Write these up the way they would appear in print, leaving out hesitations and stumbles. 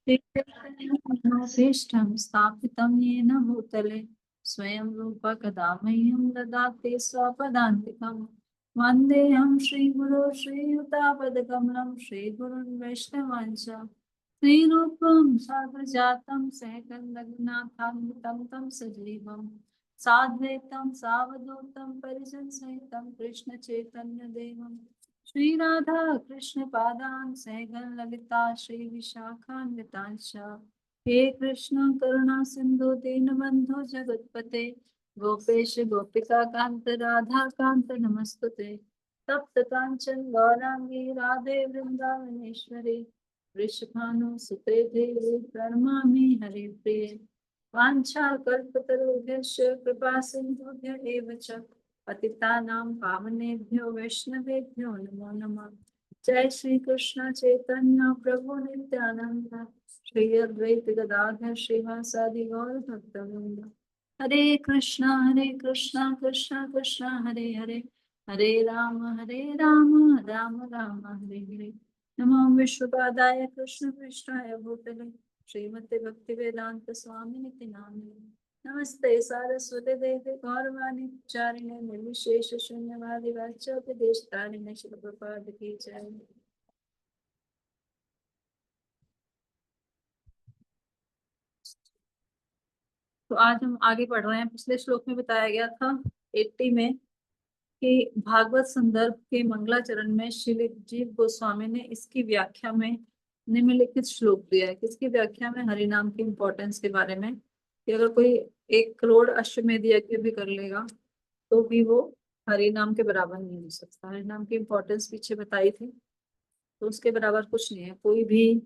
श्रेष्ठं स्थापितं येन भूतले स्वयं रूप कदा मह्यं ददाति स्वपदान्तिकं वन्देऽहं श्रीगुरो श्रीयुतापदकमलं श्रीगुरुन् वैष्णवांश्च श्रीरूपं साग्रजातं सहगं रघुनाथान्वितं तं सजीवं साद्वैतं सावधूतं परिजनसहितं कृष्णचैतन्यदेवं श्री राधा कृष्ण पादान सहगन ललिता श्री विशाखान्वितांश हे कृष्ण करुणा सिंधु दीनबंधु जगतपते गोपेश गोपिका कांत राधा कांत नमस्तुते तप्त कांचन गौरांगी राधे वृंदावनेश्वरी वृषभानु सुते देवी प्रणमामि हरिप्रिये वाञ्छाकल्पतरुभ्यश्च कृपा सिन्धुभ्य एव च पतितानां पावनेभ्यो वैष्णवेभ्यो नमो नमः। जय श्री कृष्ण चैतन्य प्रभु नित्यानंद श्री अद्वैत गदाधर श्रीवासादि गौर भक्तवृंद हरे कृष्णा कृष्णा कृष्णा हरे हरे हरे राम राम राम हरे हरे नमो विश्वपादाय कृष्ण पृष्ठाय भूतले श्रीमते भक्ति वेदांत स्वामी नित्य नामिने नमस्ते सारस्वती देवी गौरवाणी चारिणे निर्विशेष शून्यवादी वाच्योपदेशकारिणे श्री प्रभुपाद की जय। तो आज हम आगे बढ़ रहे हैं। पिछले श्लोक में बताया गया था 80 में कि भागवत संदर्भ के मंगलाचरण में श्री जीव गोस्वामी ने इसकी व्याख्या में निम्नलिखित श्लोक दिया है। किसकी व्याख्या में? हरिनाम की इम्पोर्टेंस के बारे में कि अगर कोई 1 करोड़ अश्वमेध यज्ञ भी कर लेगा तो भी वो हरि नाम के बराबर नहीं हो सकता। हरि नाम की इम्पोर्टेंस पीछे बताई थी, तो उसके बराबर कुछ नहीं है। कोई भी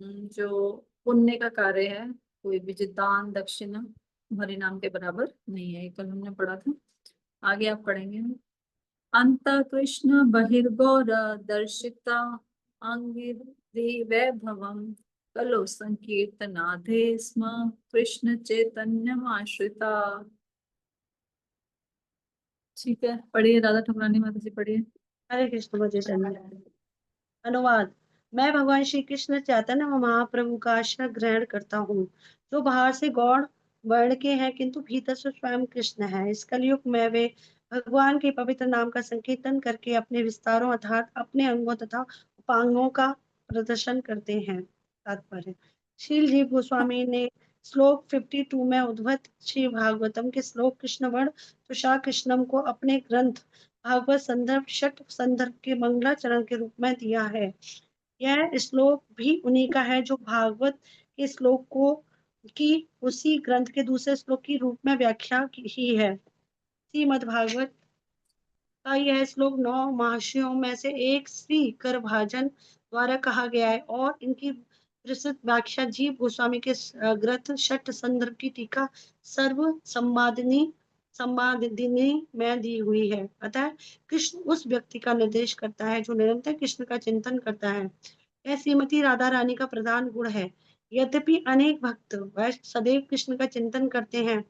जो पुण्य का कार्य है, कोई भी जो दान दक्षिणा हरि नाम के बराबर नहीं है। ये कल हमने पढ़ा था। आगे आप पढ़ेंगे। अंत कृष्ण बहिर्गौर दर्शिता अंगी वैभवम कलो संकीर्तनाधे स्म कृष्ण चैतन्यमाश्रिता। ठीक है, पढ़िए। राधा ठकुरानी माता जी पढ़िए। हरे कृष्ण मुझे चंद्र। अनुवाद। मैं भगवान श्री कृष्ण चैतन्य महाप्रभु का आश्रय ग्रहण करता हूँ, जो बाहर से गौड़ वर्ण के हैं किंतु भीतर से स्वयं कृष्ण है। इस कलयुग में वे भगवान के पवित्र नाम का संकीर्तन करके अपने विस्तारों अर्थात अपने अंगों तथा उपांगों का प्रदर्शन करते हैं। तात्पर्य। श्रील जीव गोस्वामी ने श्लोक 52 में उद्धृत श्री भागवतम के श्लोक कृष्णवर्ण तुषार कृष्णम को अपने ग्रंथ भागवत संदर्भ षट संदर्भ के मंगलाचरण के रूप में दिया है। यह श्लोक भी उन्हीं का है जो भागवत के श्लोक को की उसी ग्रंथ के दूसरे श्लोक की रूप में व्याख्या की है। श्रीमद् भागवत का यह श्लोक 9 महर्षियों में से एक श्री करभाजन द्वारा कहा गया है और इनकी विस्तृत व्याख्या जीव गोस्वामी के ग्रंथ षट संदर्भ की टीका सर्व संवादिनी में दी हुई है। अतः कृष्ण उस व्यक्ति का निर्देश करता है जो निरंतर कृष्ण का चिंतन करता है। यह श्रीमती राधा रानी का प्रधान गुण है। यद्यपि अनेक भक्त वह सदैव कृष्ण का चिंतन करते हैं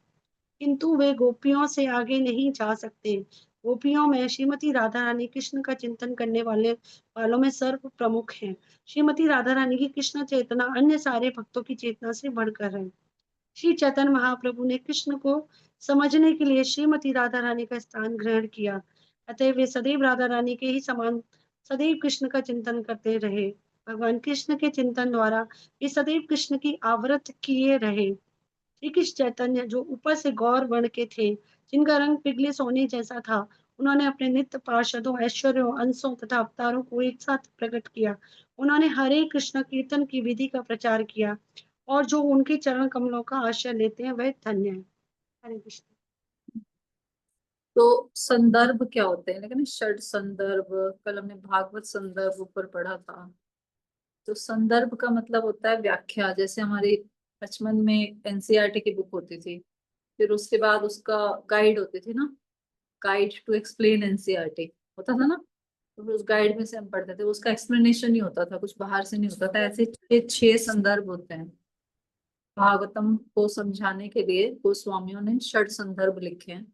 किंतु वे गोपियों से आगे नहीं जा सकते। गोपियों में श्रीमती राधा रानी कृष्ण का चिंतन करने वालों में सर्व प्रमुख हैं। श्रीमती राधा रानी की कृष्ण चेतना अन्य सारे भक्तों की चेतना से बढ़कर है। श्री चैतन्य महाप्रभु ने कृष्ण को समझने के लिए श्रीमती राधा रानी का स्थान ग्रहण किया। अतः वे सदैव राधा रानी के ही समान सदैव कृष्ण का चिंतन करते रहे। भगवान कृष्ण के चिंतन द्वारा वे सदैव कृष्ण की आवृत किए रहे। श्री कृष्ण चैतन्य जो ऊपर से गौर वर्ण के थे, जिनका रंग पिघले सोने जैसा था, उन्होंने अपने नित्य पार्षदों ऐश्वर्यों अंशों तथा अवतारों को एक साथ प्रकट किया। उन्होंने हरे कृष्ण कीर्तन की विधि का प्रचार किया और जो उनके चरण कमलों का आश्रय लेते हैं वह धन्य है। हरे कृष्ण। तो संदर्भ क्या होते हैं? लेकिन षड संदर्भ कल हमने भागवत संदर्भ ऊपर पढ़ा था। तो संदर्भ का मतलब होता है व्याख्या। जैसे हमारी बचपन में एनसीईआरटी की बुक होती थी, फिर उसके बाद उसका गाइड होती थी ना, गाइड टू एक्सप्लेन एनसीईआरटी होता था ना। तो फिर उस गाइड में से हम पढ़ते थे, उसका एक्सप्लेनेशन नहीं होता था, कुछ बाहर से नहीं होता था। ऐसे 6 संदर्भ होते हैं। भागवतम को समझाने के लिए गोस्वामियों ने षड संदर्भ लिखे हैं।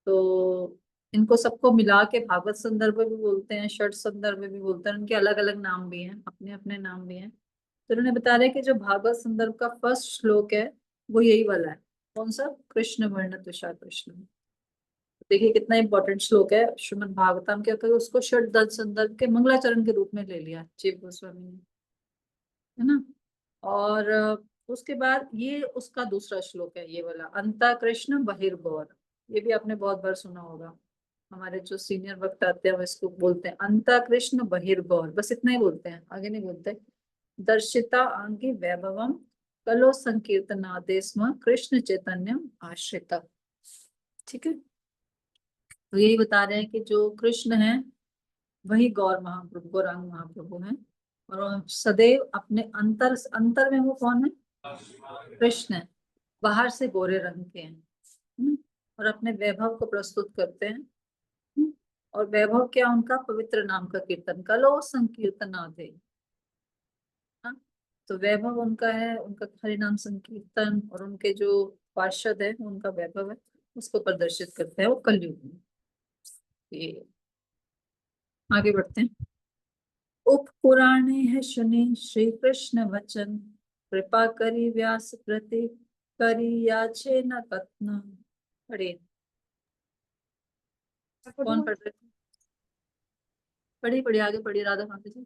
तो इनको सबको मिला के भागवत संदर्भ भी बोलते हैं, षड संदर्भ भी बोलते हैं। उनके अलग अलग नाम भी हैं, अपने अपने नाम भी हैं। तो उन्होंने बता रहे कि जो भागवत संदर्भ का फर्स्ट श्लोक है वो यही वाला है। कौन सा? कृष्ण वर्ण तुषार कृष्ण। देखिए कितना इंपॉर्टेंट श्लोक है। श्रीमद् भागवतम के, तो उसको षट संदर्भ के मंगलाचरण के रूप में ले लिया जीव गोस्वामी ने, है ना। और उसके बाद ये उसका दूसरा श्लोक है, ये वाला, अंता कृष्ण बहिर्गौर। ये भी आपने बहुत बार सुना होगा। हमारे जो सीनियर वक्त आते हैं वो इसको बोलते हैं अंता कृष्ण बहिर्गौर, बस इतना ही बोलते हैं, आगे नहीं बोलते। दर्शिता अंगी वैभवम कलो संकीर्तनादे स्म कृष्ण चैतन्यम आश्रिता। ठीक है, तो यही बता रहे हैं कि जो कृष्ण है वही गौर महाप्रभु, गौरांग महाप्रभु हैं। और सदैव अपने अंतर अंतर में वो कौन है? कृष्ण है। बाहर से गोरे रंग के हैं, और अपने वैभव को प्रस्तुत करते हैं। और वैभव क्या? उनका पवित्र नाम का कीर्तन, कलो संकीर्तनादे। हाँ, तो वैभव उनका है, उनका हरि नाम संकीर्तन, और उनके जो पार्षद है उनका वैभव है, उसको प्रदर्शित करते हैं वो कलयुग में। ये आगे बढ़ते हैं। उप पुराणे है सुने श्री कृष्ण वचन, कृपा करी व्यास प्रति करी याचे न कथन। पढ़े। कौन पढ़ रहे थे? पढ़ी पढ़ी आगे पढ़ी राधा माता जी।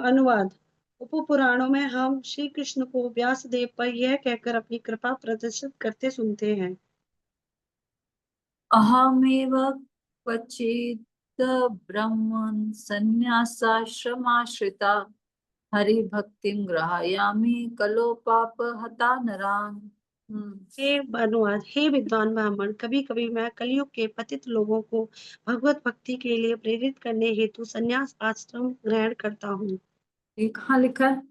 अनुवाद। उप पुराणों में हम श्री कृष्ण को व्यास देव पर यह कहकर अपनी कृपा प्रदर्शित करते सुनते हैं। अहमेव क्वचित् ब्रह्मन् संन्यासाश्रमाश्रिता हरि भक्तिं ग्रहायामि कलो पाप हता नरान्। हे अनुवाद। हे विद्वान ब्राह्मण, कभी कभी मैं कलयुग के पतित लोगों को भगवत भक्ति के लिए प्रेरित करने हेतु संन्यास आश्रम ग्रहण करता हूँ। ये कहाँ लिखा है?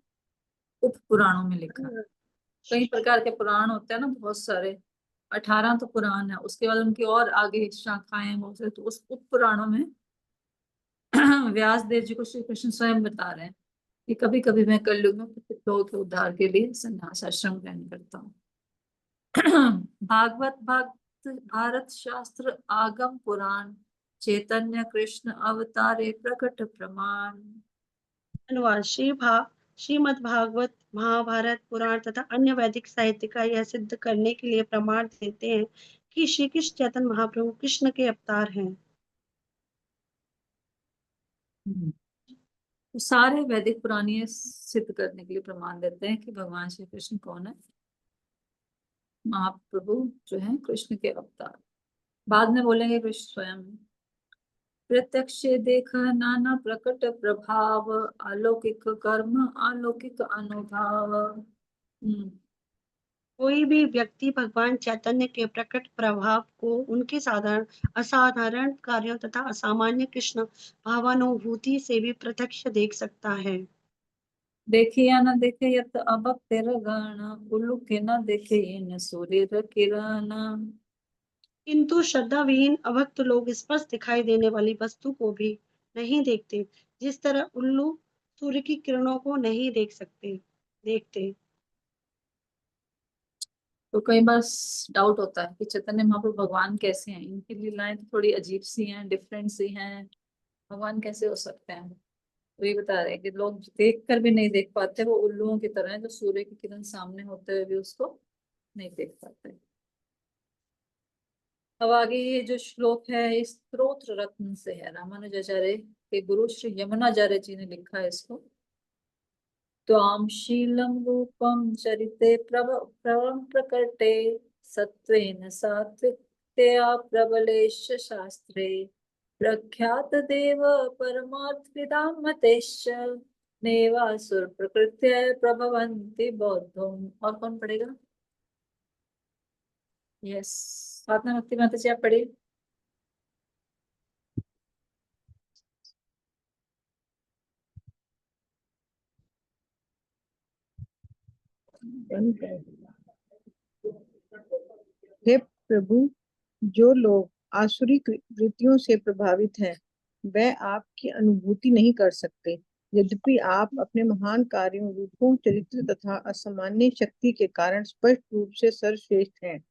उप पुराणों में लिखा है। कई प्रकार के पुराण होते हैं ना, बहुत सारे, 18 तो पुराण है, उसके बाद उनकी और आगे शाखाएं हैं बहुत सारी, तो उस उप पुराणों में व्यास देव जी को श्री कृष्ण स्वयं बता रहे हैं कि कभी कभी मैं कलयुग में पतित लोगों के उद्धार के लिए संन्यास आश्रम ग्रहण करता हूँ। भागवत भारत शास्त्र आगम पुराण चैतन्य कृष्ण अवतारे प्रकट प्रमाण। अनुवाद। श्रीमद् भागवत, महाभारत, पुराण तथा अन्य वैदिक साहित्य का यह सिद्ध करने के लिए प्रमाण देते हैं कि श्री कृष्ण चैतन्य महाप्रभु कृष्ण के अवतार हैं। तो सारे वैदिक पुराण ये सिद्ध करने के लिए प्रमाण देते हैं कि भगवान श्री कृष्ण कौन है? महाप्रभु जो है कृष्ण के अवतार। बाद में बोलेंगे कृष्ण स्वयं। प्रत्यक्ष देखा नाना प्रकट प्रभाव, अलौकिक कर्म अलौकिक अनुभाव। कोई भी व्यक्ति भगवान चैतन्य के प्रकट प्रभाव को उनके असाधारण कार्यों तथा असामान्य कृष्ण भावानुभूति से भी प्रत्यक्ष देख सकता है। देखे या न देखे यत अभक्त तेरा गाना, उल्लू के न देखे इन सूर्य किरण। किंतु श्रद्धा विहीन अभक्त लोग स्पष्ट दिखाई देने वाली वस्तु को भी नहीं देखते, जिस तरह उल्लू सूर्य की किरणों को नहीं देखते। तो कई बार डाउट होता है कि चैतन्य महाप्रभु भगवान कैसे हैं, इनकी लीलाएं तो थोड़ी अजीब सी हैं, डिफरेंट सी हैं, भगवान कैसे हो सकते हैं? तो ये बता रहे हैं कि लोग देख कर भी नहीं देख पाते, वो उल्लुओं की तरह है जो सूर्य की किरण सामने होते हुए भी उसको नहीं देख पाते। अब आगे ये जो श्लोक है इस स्तोत्र रत्न से है, रामानुजाचार्य के गुरु श्री यमुनाचार्य जी ने लिखा है इसको। त्वां शीलं रूपं चरिते प्रभं प्रकटे, सत्त्वेन सात्विकतया प्रबलेश शास्त्रे, प्रख्यात देव परमार्थविदां mateश्च, नेवासुर प्रकृत्य प्रभवन्ति बौद्धम। और कौन पढ़ेगा? यस, साधना भक्ति माता जी आप पढ़िए। हे प्रभु, जो लोग आसुरी वृत्तियों से प्रभावित हैं, वह आपकी अनुभूति नहीं कर सकते। यद्यपि आप अपने महान कार्यों, रूपों, चरित्र तथा असामान्य शक्ति के कारण स्पष्ट रूप से सर्वश्रेष्ठ हैं,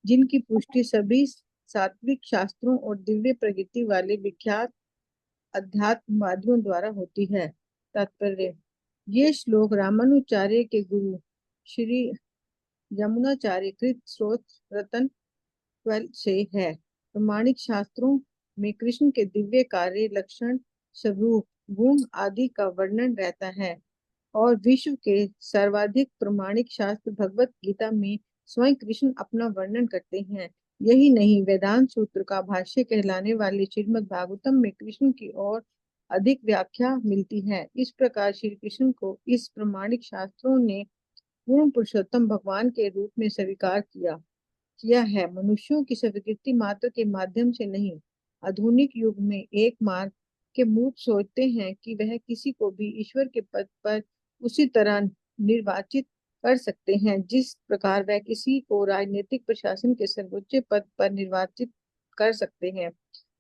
जिनकी पुष्टि सभी सात्विक शास्त्रों और दिव्य प्रकृति वाले विख्यात अध्यात्मवादियों द्वारा होती है। तात्पर्य: ये श्लोक रामानुचार्य के गुरु श्री यमुनाचार्य कृत स्रोत रतन 12 से है। प्रमाणिक शास्त्रों में कृष्ण के दिव्य कार्य, लक्षण, स्वरूप, गुण आदि का वर्णन रहता है और विश्व के सर्वाधिक प्रमाणिक शास्त्र भगवत गीता में स्वयं कृष्ण अपना वर्णन करते हैं। यही नहीं, वेदांत सूत्र का भाष्य कहलाने वाले श्रीमद् भागवतम में कृष्ण की और अधिक व्याख्या मिलती है। इस प्रकार श्री कृष्ण को इस प्रमाणिक शास्त्रों ने पूर्ण पुरुषोत्तम भगवान के रूप में स्वीकार किया है, मनुष्यों की स्वीकृति मात्र के माध्यम से नहीं। आधुनिक युग में एक मार्ग के मूर्ख सोचते हैं कि वह किसी को भी ईश्वर के पद पर उसी तरह निर्वाचित कर सकते हैं जिस प्रकार वह किसी को राजनीतिक प्रशासन के सर्वोच्च पद पर निर्वाचित कर सकते हैं।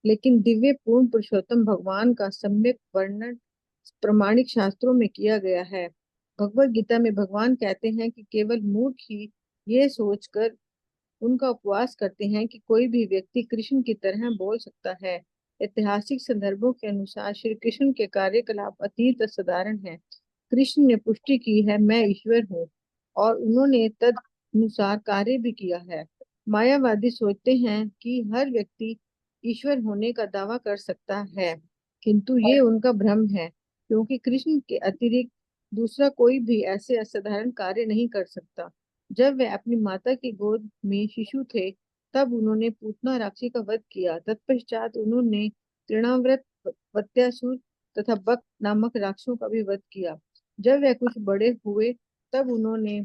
लेकिन दिव्य पूर्ण पुरुषोत्तम भगवान का सम्यक वर्णन प्रमाणिक शास्त्रों में किया गया है। भगवत गीता में भगवान कहते हैं कि केवल मूर्ख ही ये सोचकर उनका उपवास करते हैं कि कोई भी व्यक्ति कृष्ण की तरह बोल सकता है। ऐतिहासिक संदर्भों के अनुसार श्री कृष्ण के कार्यकलाप अतीत असाधारण है। कृष्ण ने पुष्टि की है, मैं ईश्वर हूँ, और उन्होंने तद अनुसार कार्य भी किया है। मायावादी सोचते हैं कि हर व्यक्ति ईश्वर होने का दावा कर सकता है, किंतु ये उनका भ्रम है, क्योंकि कृष्ण के अतिरिक्त दूसरा कोई भी ऐसे असाधारण कार्य नहीं कर सकता। जब वे अपनी माता की गोद में शिशु थे, तब उन्होंने पूतना राक्षसी का वध किया। तत्पश्चात उन्होंने तृणाव्रत, वत्यासुर तथा बक नामक राक्षसों का भी वध किया। जब वे कुछ बड़े हुए, तब उन्होंने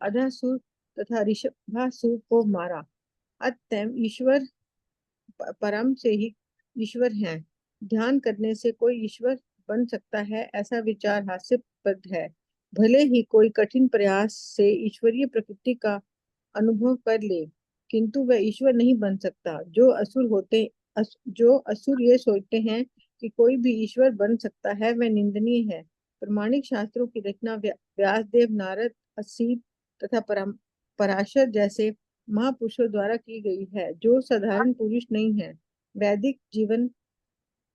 अधासुर तथा ऋषभासुर को मारा। अतएव ईश्वर परम से ही ईश्वर हैं। ध्यान करने से कोई ईश्वर बन सकता है, ऐसा विचार हास्यास्पद है। भले ही कोई कठिन प्रयास से ईश्वरीय प्रकृति का अनुभव कर ले, किंतु वह ईश्वर नहीं बन सकता। जो असुर ये सोचते हैं कि कोई भी ईश्वर बन सकता है, वह निंदनीय है। प्रमाणिक शास्त्रों की रचना व्यासदेव, नारद, असीत तथा पराशर जैसे महापुरुषों द्वारा की गई है, जो साधारण पुरुष नहीं है। वैदिक जीवन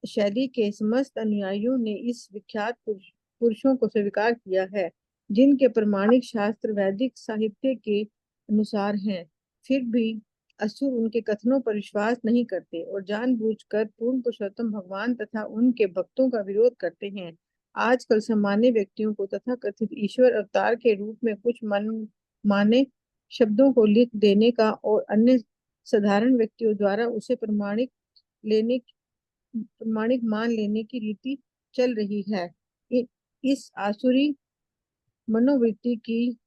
शैली के समस्त अनुयायियों ने इस विख्यात पुरुषों को स्वीकार किया है, जिनके प्रमाणिक शास्त्र वैदिक साहित्य के अनुसार हैं। फिर भी असुर उनके कथनों पर विश्वास नहीं करते और जानबूझकर पूर्ण पुरुषोत्तम भगवान तथा उनके भक्तों का विरोध करते हैं। आजकल सामान्य व्यक्तियों को तथाकथित ईश्वर अवतार के रूप में कुछ मन माने शब्दों को लिख देने का और अन्य साधारण व्यक्तियों द्वारा उसे प्रमाणिक मान लेने की रीति चल रही है। इस आसुरी मनोवृत्ति की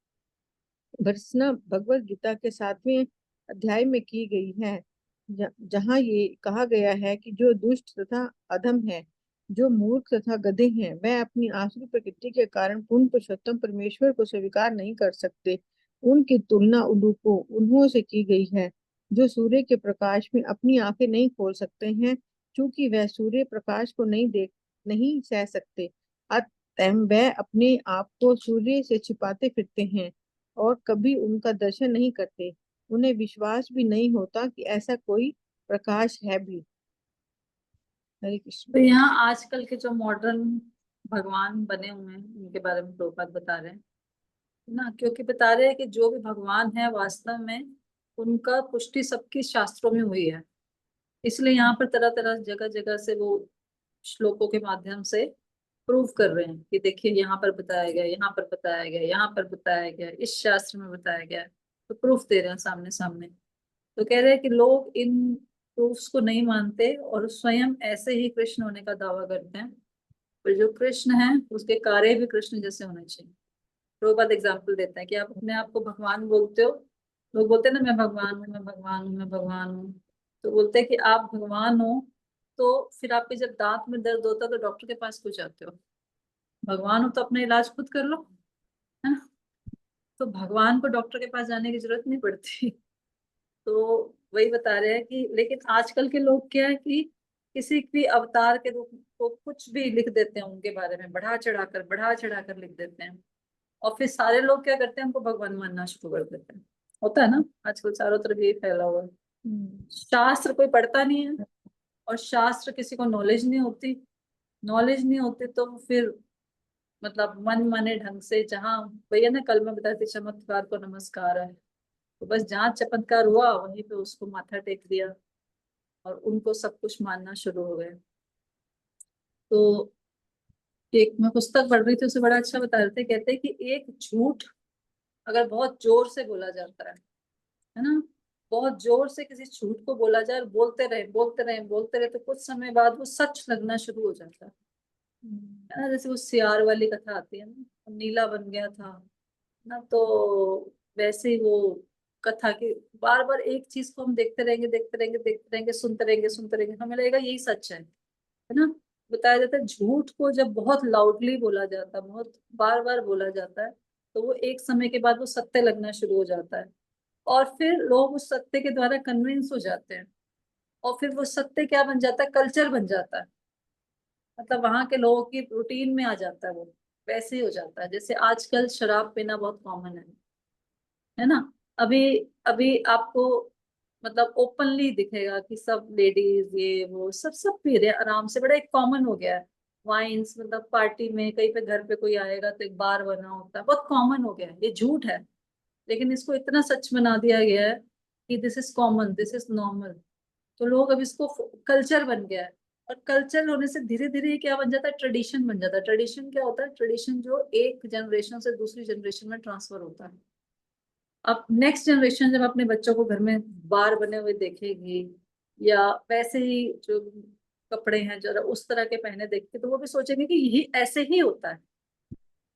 भर्त्सना भगवत गीता के 7वें अध्याय में की गई है, जहाँ ये कहा गया है कि जो दुष्ट तथा अधम है, जो मूर्ख तथा गधे हैं, वह अपनी आसुरी प्रकृति के कारण पूर्ण पुरुषोत्तम परमेश्वर को स्वीकार नहीं कर सकते। उनकी तुलना उन्हों से की गई है, जो सूर्य के प्रकाश में अपनी आंखें नहीं खोल सकते हैं, क्योंकि वह सूर्य प्रकाश को नहीं सह सकते। अतः वह अपने आप को सूर्य से छिपाते फिरते हैं और कभी उनका दर्शन नहीं करते। उन्हें विश्वास भी नहीं होता कि ऐसा कोई प्रकाश है भी। हरे कृष्ण। तो यहाँ आजकल के जो मॉडर्न भगवान बने हुए हैं, उनके बारे में प्रभुपाद बता रहे हैं ना, क्योंकि बता रहे हैं कि जो भी भगवान है वास्तव में उनका पुष्टि सबकी शास्त्रों में हुई है। इसलिए यहाँ पर तरह तरह जगह जगह से वो श्लोकों के माध्यम से प्रूव कर रहे हैं कि देखिए यहाँ पर बताया गया, यहाँ पर बताया गया, यहाँ पर बताया गया, इस शास्त्र में बताया गया है। तो प्रूफ दे रहे हैं सामने सामने। तो कह रहे हैं कि लोग इन प्रूफ्स को नहीं मानते और स्वयं ऐसे ही कृष्ण होने का दावा करते हैं। पर जो कृष्ण है उसके कार्य भी कृष्ण जैसे होने चाहिए। प्रभुपाद एग्जाम्पल देते हैं कि आप अपने आप को भगवान बोलते हो, लोग बोलते हैं ना मैं भगवान हूँ, मैं भगवान हूँ, मैं भगवान हूँ। तो बोलते हैं कि आप भगवान हो, तो फिर आपके जब दांत में दर्द होता है तो डॉक्टर के पास क्यों जाते हो? भगवान हो तो अपना इलाज खुद कर लो, है ना। तो भगवान को डॉक्टर के पास जाने की जरूरत नहीं पड़ती। तो वही बता रहे हैं कि लेकिन आजकल के लोग क्या है कि किसी भी अवतार के रूप को कुछ भी लिख देते हैं, उनके बारे में बढ़ा चढ़ा कर लिख देते हैं। और फिर सारे लोग क्या करते हैं, उनको भगवान मानना शुरू कर देते हैं। होता है ना, आजकल चारों तरफ यही फैला हुआ है। शास्त्र कोई पढ़ता नहीं है, और शास्त्र किसी को नॉलेज नहीं होती। नॉलेज नहीं होती तो फिर मतलब मन माने ढंग से, जहाँ भैया ने कल में बताया थी चमत्कार को नमस्कार है, तो बस जहाँ चमत्कार हुआ वहीं पे उसको माथा टेक दिया और उनको सब कुछ मानना शुरू हो गए। तो एक मैं पुस्तक पढ़ रही थी, उसे बड़ा अच्छा बता रहे थे, कहते हैं कि एक झूठ अगर बहुत जोर से बोला जाता है ना, बहुत जोर से किसी झूठ को बोला जाए और बोलते रहे बोलते रहे बोलते रहे, तो कुछ समय बाद वो सच लगना शुरू हो जाता है ना। जैसे वो सियार वाली कथा आती है ना, नीला बन गया था ना, तो वैसे ही वो कथा की बार बार एक चीज को हम देखते रहेंगे देखते रहेंगे देखते रहेंगे, सुनते रहेंगे, हमें लगेगा यही सच है ना। बताया जाता है झूठ को जब बहुत लाउडली बोला जाता है, बहुत बार बार बोला जाता है, तो वो एक समय के बाद वो सत्य लगना शुरू हो जाता है, और फिर लोग उस सत्य के द्वारा कन्विंस हो जाते हैं, और फिर वो सत्य क्या बन जाता है, कल्चर बन जाता है। मतलब वहां के लोगों की रूटीन में आ जाता है वो, वैसे ही हो जाता है जैसे आजकल शराब पीना बहुत कॉमन है ना। अभी अभी आपको मतलब ओपनली दिखेगा कि सब लेडीज ये वो सब सब पी रहे हैं आराम से, बड़ा एक कॉमन हो गया है। वाइन्स मतलब पार्टी में कहीं पे घर पे कोई आएगा तो एक बार बना होता है, बहुत कॉमन हो गया है, ये झूठ है, लेकिन इसको इतना सच बना दिया गया है कि this is common, this is normal. तो लोग अब इसको कल्चर बन गया है, और कल्चर होने से धीरे धीरे ये क्या बन जाता है, ट्रेडिशन बन जाता है। ट्रेडिशन क्या होता है, ट्रेडिशन जो एक जनरेशन से दूसरी जनरेशन में ट्रांसफर होता है। अब नेक्स्ट जनरेशन जब अपने बच्चों को घर में बार बने हुए देखेगी, या वैसे ही जो कपड़े हैं जरा उस तरह के पहने देखते, तो वो भी सोचेंगे कि यही ऐसे ही होता है,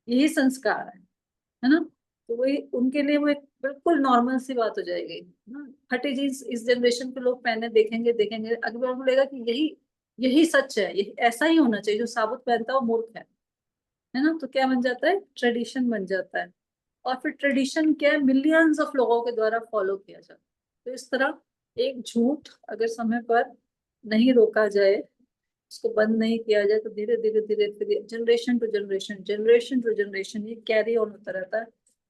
यही संस्कार है ना। तो वही उनके लिए वो एक बिल्कुल नॉर्मल सी बात हो जाएगी ना। फटी जीन्स इस जनरेशन के लोग पहने देखेंगे देखेंगे, अगले बार बोलेगा कि यही यही सच है, यही ऐसा ही होना चाहिए, जो साबुत पहनता है वो मूर्ख है ना। तो क्या बन जाता है, ट्रेडिशन बन जाता है, और फिर ट्रेडिशन क्या है, मिलियंस ऑफ लोगों के द्वारा फॉलो किया जाता है। तो इस तरह एक झूठ अगर समय पर नहीं रोका जाए, उसको बंद नहीं किया जाए, तो धीरे धीरे धीरे धीरे जनरेशन टू जनरेशन ये कैरी ऑन होता रहता है,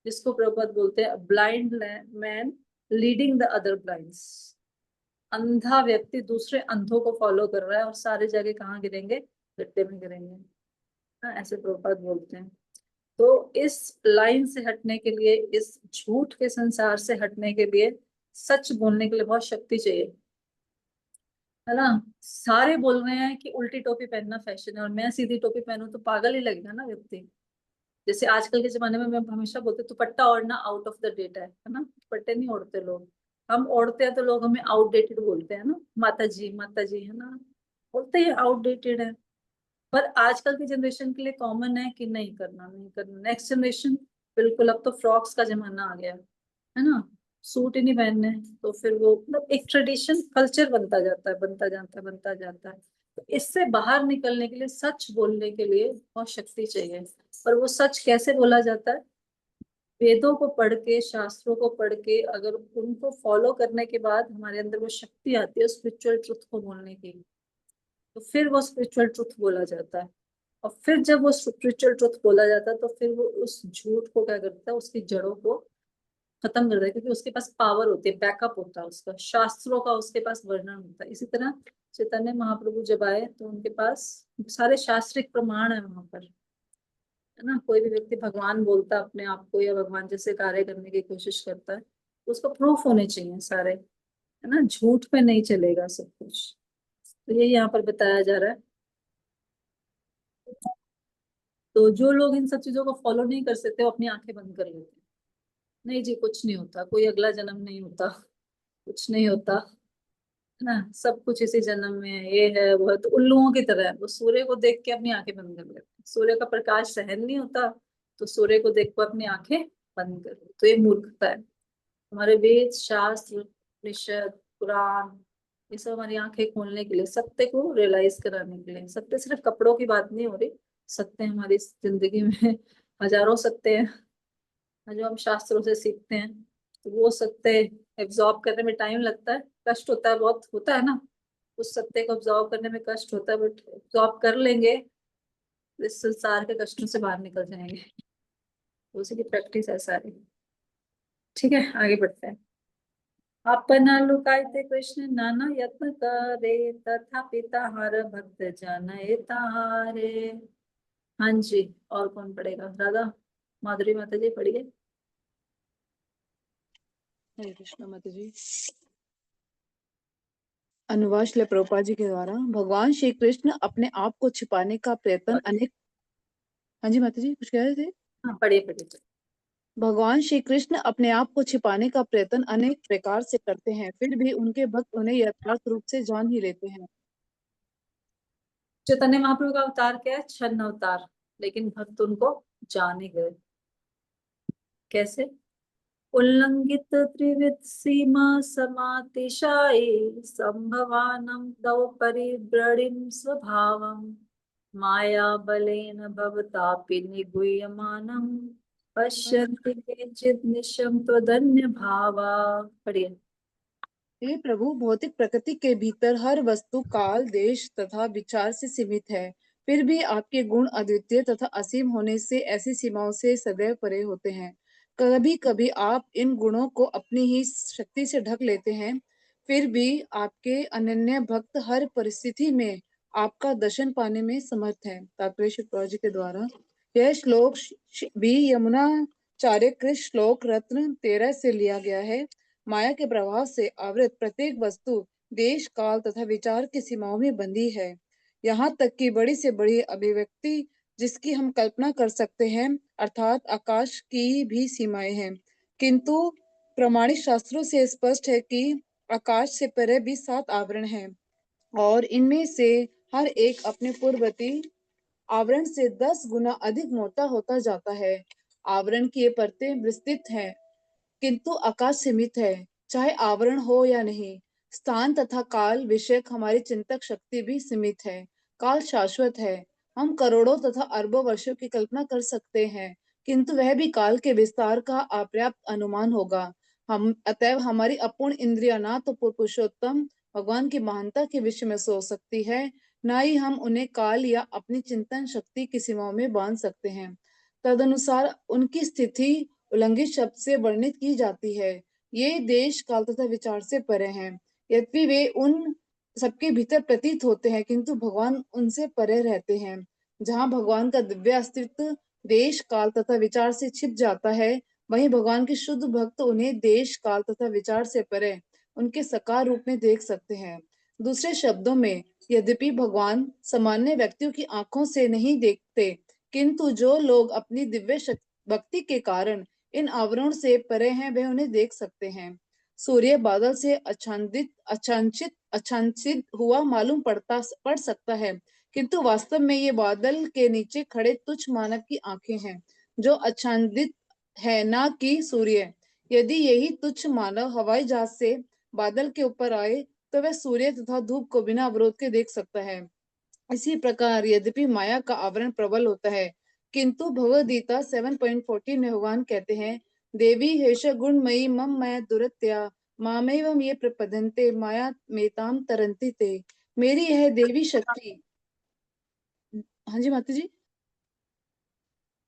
जिसको प्रभुपद बोलते हैं blind man leading the other blinds. अंधा व्यक्ति दूसरे अंधों को फॉलो कर रहा है, और सारे जगह कहाँ गिरेंगे, गड्ढे में गिरेंगे। हाँ, ऐसे प्रभुपद बोलते हैं। तो इस लाइन से हटने के लिए, इस झूठ के संसार से हटने के लिए, सच बोलने के लिए बहुत शक्ति चाहिए, है ना। सारे बोल रहे हैं कि उल्टी टोपी पहनना फैशन है, और मैं सीधी टोपी पहनूं तो पागल ही लगेगा ना व्यक्ति। जैसे आजकल के जमाने में मैं हमेशा बोलती हूँ, दुपट्टा ओढ़ना आउट ऑफ द डेट है ना। दुपट्टे नहीं ओढ़ते लोग, हम ओढ़ते हैं तो लोग हमें आउटडेटेड बोलते हैं ना, माता जी है ना, बोलते हैं आउटडेटेड है। पर आजकल की जनरेशन के लिए कॉमन है कि नहीं करना नहीं करना। नेक्स्ट जनरेशन बिल्कुल, अब तो फ्रॉक्स का जमाना आ गया है ना, सूट ही नहीं पहनने। तो फिर वो मतलब एक ट्रेडिशन कल्चर बनता जाता है, बनता जाता है, बनता जाता है। तो इससे बाहर निकलने के लिए, सच बोलने के लिए बहुत शक्ति चाहिए। पर वो सच कैसे बोला जाता है, वेदों को पढ़ के, शास्त्रों को पढ़ के, अगर उनको फॉलो करने के बाद हमारे अंदर वो शक्ति आती है स्पिरिचुअल ट्रुथ को बोलने की, तो फिर वो स्पिरिचुअल ट्रुथ बोला जाता है। और फिर जब वो स्पिरिचुअल ट्रुथ बोला जाता है, तो फिर वो उस झूठ को क्या करता है, उसकी जड़ों को खत्म कर देता है, क्योंकि उसके पास पावर होती है, बैकअप होता है उसका, शास्त्रों का उसके पास वर्णन होता है। इसी तरह चैतन्य महाप्रभु जब आए तो उनके पास सारे शास्त्रिक प्रमाण है वहां पर, है ना। कोई भी व्यक्ति भगवान बोलता है अपने आप को, या भगवान जैसे कार्य करने की कोशिश करता है, तो उसको प्रूफ होने चाहिए सारे, है ना। झूठ पे नहीं चलेगा सब कुछ। तो ये यहाँ पर बताया जा रहा है। तो जो लोग इन सब चीजों को फॉलो नहीं कर सकते, वो अपनी आंखें बंद कर लेते हैं। नहीं जी, कुछ नहीं होता, कोई अगला जन्म नहीं होता, कुछ नहीं होता, है ना। सब कुछ इसी जन्म में है, ये है वो है। तो उल्लुओं की तरह है, वो सूर्य को देख के अपनी आंखें बंद कर लेते हैं। सूर्य का प्रकाश सहन नहीं होता, तो सूर्य को देख कर अपनी आंखें बंद कर लो, तो ये मूर्खता है। हमारे वेद शास्त्र उपनिषद पुराण, ये सब हमारी आंखें खोलने के लिए, सत्य को रियलाइज कराने के लिए। सत्य सिर्फ कपड़ों की बात नहीं हो रही, सत्य हमारी जिंदगी में हजारों सत्य हैं जो हम शास्त्रों से सीखते हैं। तो वो सत्य एब्जॉर्ब करने में टाइम लगता है, कष्ट होता है, बहुत होता है ना। उस सत्य को एब्जॉर्ब करने में कष्ट होता है, बट एब्जॉर्ब कर लेंगे तो इस संसार के कष्टों से बाहर निकल जाएंगे। उसी की प्रैक्टिस है सारी। ठीक है, आगे बढ़ते हैं। अपना लुकाइते कृष्ण नाना यत्न करे, तथा पिता हर भक्त जन तारे। हाँ जी, और कौन पढ़ेगा? राधा माधुरी माता जी पढ़िए। हरे कृष्णा माता जी। अनुवाद श्रील प्रभुपाद जी के द्वारा। भगवान श्री कृष्ण अपने आप को छिपाने का प्रयत्न अनेक। हाँ जी माता जी, कुछ कह रहे थे? हाँ पढ़िए पढ़िए। भगवान श्री कृष्ण अपने आप को छिपाने का प्रयत्न अनेक प्रकार से करते हैं, फिर भी उनके भक्त उन्हें यथार्थ रूप से जान ही लेते हैं। चैतन्य महाप्रभु का अवतार क्या है? छद्म अवतार, लेकिन भक्त उनको जान ही गए। कैसे? उल्लंघित त्रिविध सीमा समातिशायी संभवानं तव परिव्रडिं स्वभावं माया बलेन भवतापि निगूयमानं पश्यन्ति केचित् निशं त्वदन्य भावा। पढ़िए। हे प्रभु, भौतिक प्रकृति के भीतर हर वस्तु काल, देश तथा विचार से सीमित है, फिर भी आपके गुण अद्वितीय तथा असीम होने से ऐसी सीमाओं से सदैव परे होते हैं। कभी कभी आप इन गुणों को अपनी ही शक्ति से ढक लेते हैं, फिर भी आपके अनन्य भक्त हर परिस्थिति में आपका दर्शन पाने में समर्थ है। तात्पर्य श्री प्रभुपाद जी के द्वारा। यह श्लोक भी यमुनाचार्य कृत श्लोक रत्न 13 से लिया गया है। माया के प्रभाव से आवृत प्रत्येक वस्तु देश, काल तथा विचार की सीमाओं में बंधी है। यहाँ तक कि बड़ी से बड़ी अभिव्यक्ति जिसकी हम कल्पना कर सकते हैं, अर्थात आकाश की भी सीमाएं हैं। किंतु प्रमाणिक शास्त्रों से स्पष्ट है कि आकाश से परे भी 7 आवरण हैं और इनमें से हर एक अपने पूर्ववर्ती आवरण से 10 गुना अधिक मोटा होता जाता है। आवरण की ये परतें विस्तृत हैं, किंतु आकाश सीमित है, चाहे आवरण हो या नहीं। स्थान तथा काल विषयक हमारी चिंतक शक्ति भी सीमित है। काल शाश्वत है, हम करोड़ों तथा अरबों वर्षों की कल्पना कर सकते हैं, किंतु वह भी काल के विस्तार का अपर्याप्त अनुमान होगा। हम अतएव हमारी अपूर्ण इंद्रिया ना तो पुरुषोत्तम भगवान की महानता के विषय में सोच सकती है, ना ही हम उन्हें काल या अपनी चिंतन शक्ति की सीमाओं में बांध सकते हैं। तदनुसार उनकी स्थिति उल्लंघित शब्द से वर्णित की जाती है। ये देश, काल तथा विचार से परे हैं। यद्यपि वे उन सबके भीतर प्रतीत होते हैं, किंतु भगवान उनसे परे रहते हैं। जहाँ भगवान का दिव्य अस्तित्व देश, काल तथा विचार से छिप जाता है, वहीं भगवान के शुद्ध भक्त उन्हें देश, काल तथा विचार से परे उनके साकार रूप में देख सकते हैं। दूसरे शब्दों में, यद्यपि भगवान सामान्य व्यक्तियों की आंखों से नहीं देखते, किंतु जो लोग अपनी दिव्य भक्ति के कारण इन आवरणों से परे हैं, वे उन्हें देख सकते हैं। सूर्य बादल से आच्छादित हुआ मालूम पड़ सकता है, किंतु वास्तव में ये बादल के नीचे खड़े तुच्छ मानव की आंखें हैं जो आच्छादित है, ना कि सूर्य। यदि यही तुच्छ मानव हवाई जहाज से बादल के ऊपर आए तो वह सूर्य तथा धूप को बिना अवरोध के देख सकता है। इसी प्रकार यद्यपि माया का आवरण प्रबल होता है, किंतु भगवद गीता 7.14 में भगवान कहते हैं, देवी हेष गुणमयी मम माया दुरत्या मामेवम ये प्रपदन्ते माया मेताम तरन्ति ते। मेरी यह देवी शक्ति, हाँ जी माता जी,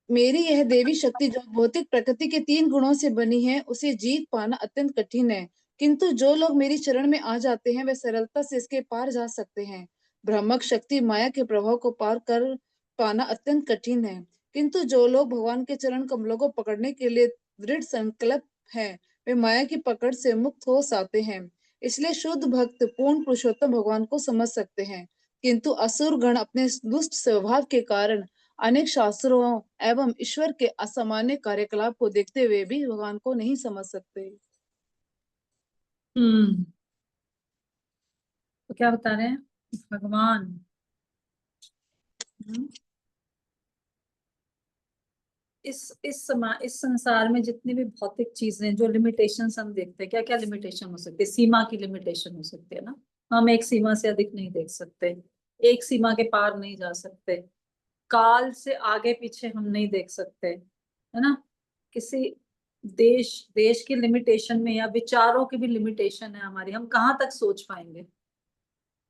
मेरी यह देवी शक्ति जो भौतिक प्रकृति के 3 गुणों से बनी है, उसे जीत पाना अत्यंत कठिन है, किंतु जो लोग मेरी शरण में आ जाते हैं वे सरलता से इसके पार जा सकते हैं। भ्रामक शक्ति माया के प्रभाव को पार कर पाना अत्यंत कठिन है, किंतु जो लोग भगवान के चरण कमलों को पकड़ने के लिए दृढ़ संकल्प हैं, वे माया की पकड़ से मुक्त हो जाते हैं। इसलिए शुद्ध भक्त पूर्ण पुरुषोत्तम भगवान को समझ सकते हैं, किंतु असुर गण अपने दुष्ट स्वभाव के कारण अनेक शास्त्रों एवं ईश्वर के असामान्य कार्यकलाप को देखते हुए भी भगवान को नहीं समझ सकते। तो क्या बता रहे हैं भगवान? इस संसार में जितनी भी भौतिक चीजें, जो लिमिटेशंस हम देखते हैं, क्या क्या लिमिटेशन हो सकती है? सीमा की लिमिटेशन हो सकती है ना, हम एक सीमा से अधिक नहीं देख सकते, एक सीमा के पार नहीं जा सकते, काल से आगे पीछे हम नहीं देख सकते, है ना। किसी देश देश की लिमिटेशन में या विचारों की भी लिमिटेशन है हमारी, हम कहाँ तक सोच पाएंगे?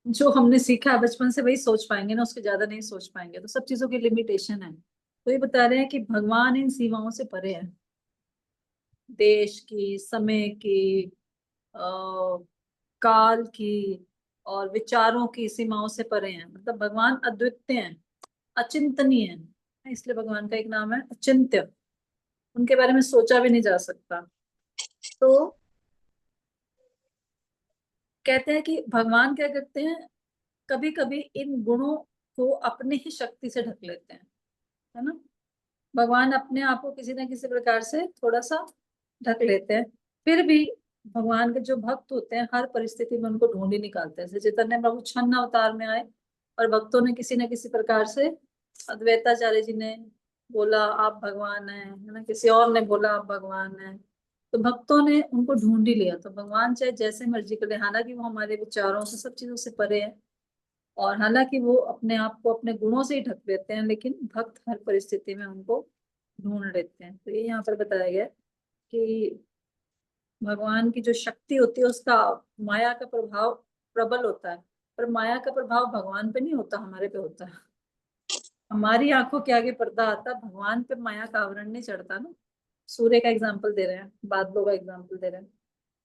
जो हमने सीखा है बचपन से वही सोच पाएंगे ना, उसके ज्यादा नहीं सोच पाएंगे, तो सब चीजों की लिमिटेशन है। तो ये बता रहे हैं कि भगवान इन सीमाओं से परे है, देश की, समय की, काल की और विचारों की सीमाओं से परे हैं। मतलब भगवान अद्वितीय हैं, अचिंतनीय हैं, इसलिए भगवान का एक नाम है अचिंत्य, उनके बारे में सोचा भी नहीं जा सकता। तो कहते हैं कि भगवान क्या करते हैं, कभी कभी इन गुणों को अपने ही शक्ति से ढक लेते हैं, है ना। भगवान अपने आप को किसी न किसी प्रकार से थोड़ा सा ढक लेते हैं, फिर भी भगवान के जो भक्त होते हैं हर परिस्थिति में उनको ढूंढ ही निकालते हैं। जैसे चैतन्य प्रभु छन्न अवतार में आए और भक्तों ने किसी न किसी प्रकार से, अद्वैताचार्य जी ने बोला आप भगवान हैं, है ना, किसी और ने बोला आप भगवान हैं, तो भक्तों ने उनको ढूंढ ही लिया। तो भगवान चाहे जैसे मर्जी कर ले, हालांकि वो हमारे विचारों से, सब चीजों से परे है, और हालांकि वो अपने आप को अपने गुणों से ही ढक लेते हैं, लेकिन भक्त हर परिस्थिति में उनको ढूंढ लेते हैं। तो ये यहाँ पर बताया गया कि भगवान की जो शक्ति होती है उसका, माया का प्रभाव प्रबल होता है, पर माया का प्रभाव भगवान पे नहीं होता, हमारे पे होता है। हमारी आंखों के आगे पर्दा आता, भगवान पे माया का आवरण नहीं चढ़ता ना। सूर्य का एग्जाम्पल दे रहे हैं, बादलों का एग्जाम्पल दे रहे हैं।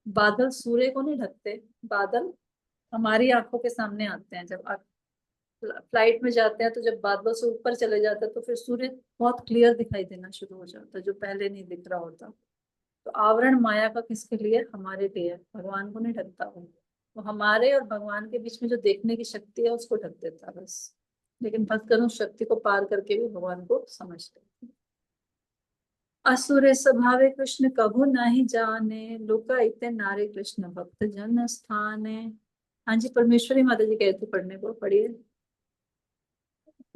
बादल सूर्य को नहीं ढकते, बादल हमारी आंखों के सामने आते हैं। जब फ्लाइट में जाते हैं तो जब बादलों से ऊपर चले जाते हैं तो फिर सूर्य बहुत क्लियर दिखाई देना शुरू हो जाता है, जो पहले नहीं दिख रहा होता। तो आवरण माया का किसके लिए, हमारे लिए है, भगवान को नहीं ढकता वो। तो हमारे और भगवान के बीच में जो देखने की शक्ति है उसको ढक देता है बस। लेकिन भक्तगण उस शक्ति को पार करके भी भगवान को समझते हैं। असुर स्वभावे कृष्ण कभु नहीं जाने, लोका इते नारे कृष्ण भक्त जन स्थाने। हाँ जी, परमेश्वरी माता जी कहती पढ़ने को, पढ़िए।